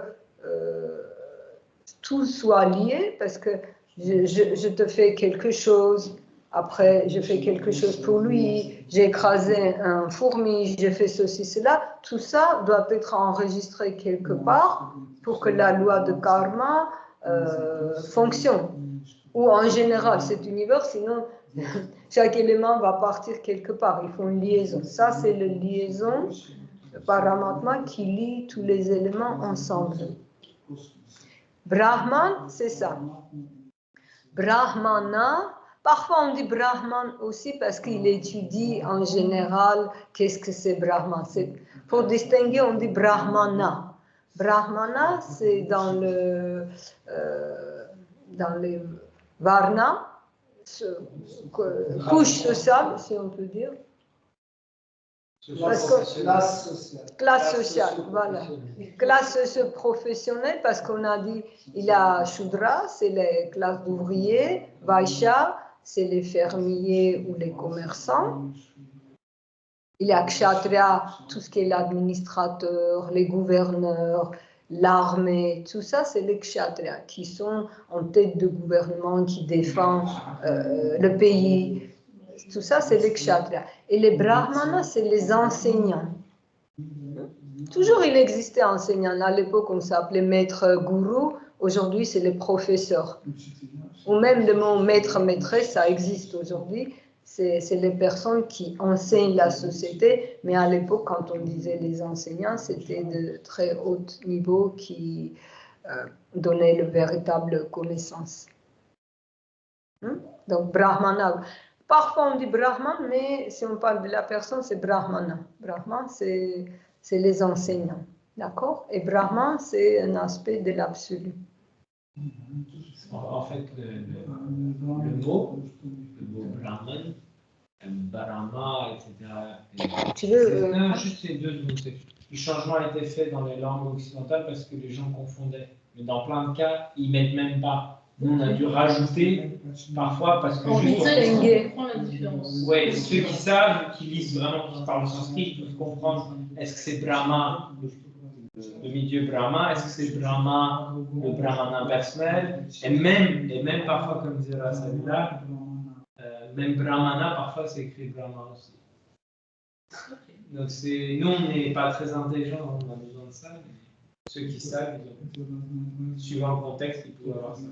tout soit lié, parce que je te fais quelque chose, après je fais quelque chose pour lui, j'ai écrasé un fourmi, j'ai fait ceci, cela, tout ça doit être enregistré quelque part pour que la loi de karma fonctionne. Ou en général, cet univers, sinon chaque élément va partir quelque part, il faut une liaison. Ça, c'est la liaison Paramatma qui lie tous les éléments ensemble. Brahman, c'est ça. Brahmana, parfois on dit Brahman aussi parce qu'il étudie en général qu'est-ce que c'est Brahman. Pour distinguer, on dit Brahmana. Brahmana, c'est dans les Varna, couche sociale, si on peut dire. Classe sociale, voilà. Classe socio-professionnelle, parce qu'on a dit, il y a Shudra, c'est les classes d'ouvriers, Vaishya, c'est les fermiers ou les commerçants. Il y a Kshatriya, tout ce qui est l'administrateur, les gouverneurs, l'armée, tout ça, c'est les Kshatriyas qui sont en tête de gouvernement, qui défendent le pays. Tout ça, c'est les Kshatriyas. Et les Brahmanas, c'est les enseignants. Toujours, il existait enseignants. À l'époque, on s'appelait maître gourou. Aujourd'hui, c'est les professeurs. Ou même le mot maître, maîtresse, ça existe aujourd'hui. C'est les personnes qui enseignent la société. Mais à l'époque, quand on disait les enseignants, c'était de très haut niveau qui donnaient le véritable connaissance. Donc, Brahmana. Parfois, on dit Brahman, mais si on parle de la personne, c'est Brahmana. Brahman, c'est les enseignants. D'accord? Et Brahman, c'est un aspect de l'absolu. En fait, le mot Brahman, Brahma, etc. Tu veux, non, juste ces deux mots. Le changement a été fait dans les langues occidentales parce que les gens confondaient. Mais dans plein de cas, ils ne mettent même pas. Nous, on a dû rajouter parfois parce que juste on comprend la différence. Oui, ceux qui savent, qui lisent vraiment, qui parlent sanskrit, ils peuvent comprendre est-ce que c'est Brahma, le milieu Brahma, est-ce que c'est Brahma, le Brahmana personnel, et même parfois, comme disait Rasavila, même Brahmana, parfois c'est écrit Brahma aussi. Donc nous, on n'est pas très intelligents, on a besoin de ça, mais ceux qui savent, suivant le contexte, ils peuvent avoir ça.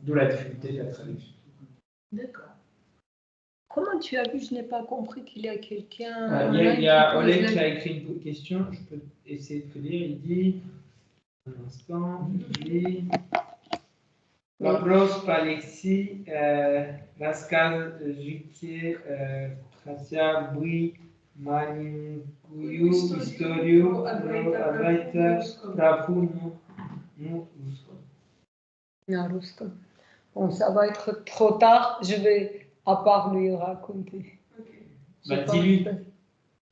D'où la difficulté de la traduction. D'accord. Comment tu as vu? Je n'ai pas compris qu'il y a quelqu'un. Il y a Oleg qui a écrit une question, je peux essayer de te lire. Il dit, un instant, il dit Вопрос по Алексей, расскажите хотя бы маленькую историю про Адвайта Прабху На русском. Bon, ça va être trop tard, je vais à part lui raconter. Bah, dis-lui.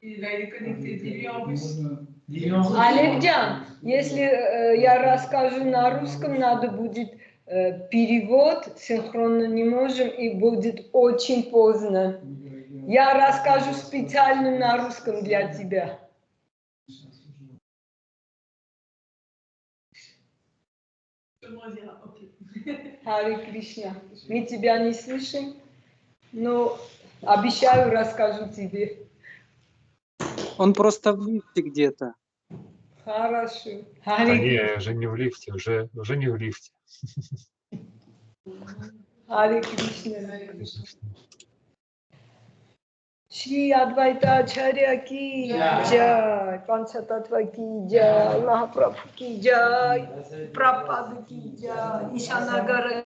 Il va être connecté, dis-lui en russe. Олегджан, если я расскажу на русском, надо будет перевод, синхронно не можем, и будет очень поздно. Я расскажу специально на русском для тебя. Харе Кришна, мы тебя не слышим, но обещаю, расскажу тебе. Он просто в лифте где-то. Хорошо. Да Харе не, уже не в лифте, уже не в лифте. Кришна. Shri Advaita Acharya ki jai, Panchatattva ki jai, Mahaprabhu ki jai, Prabhupada ki jai, Isanagar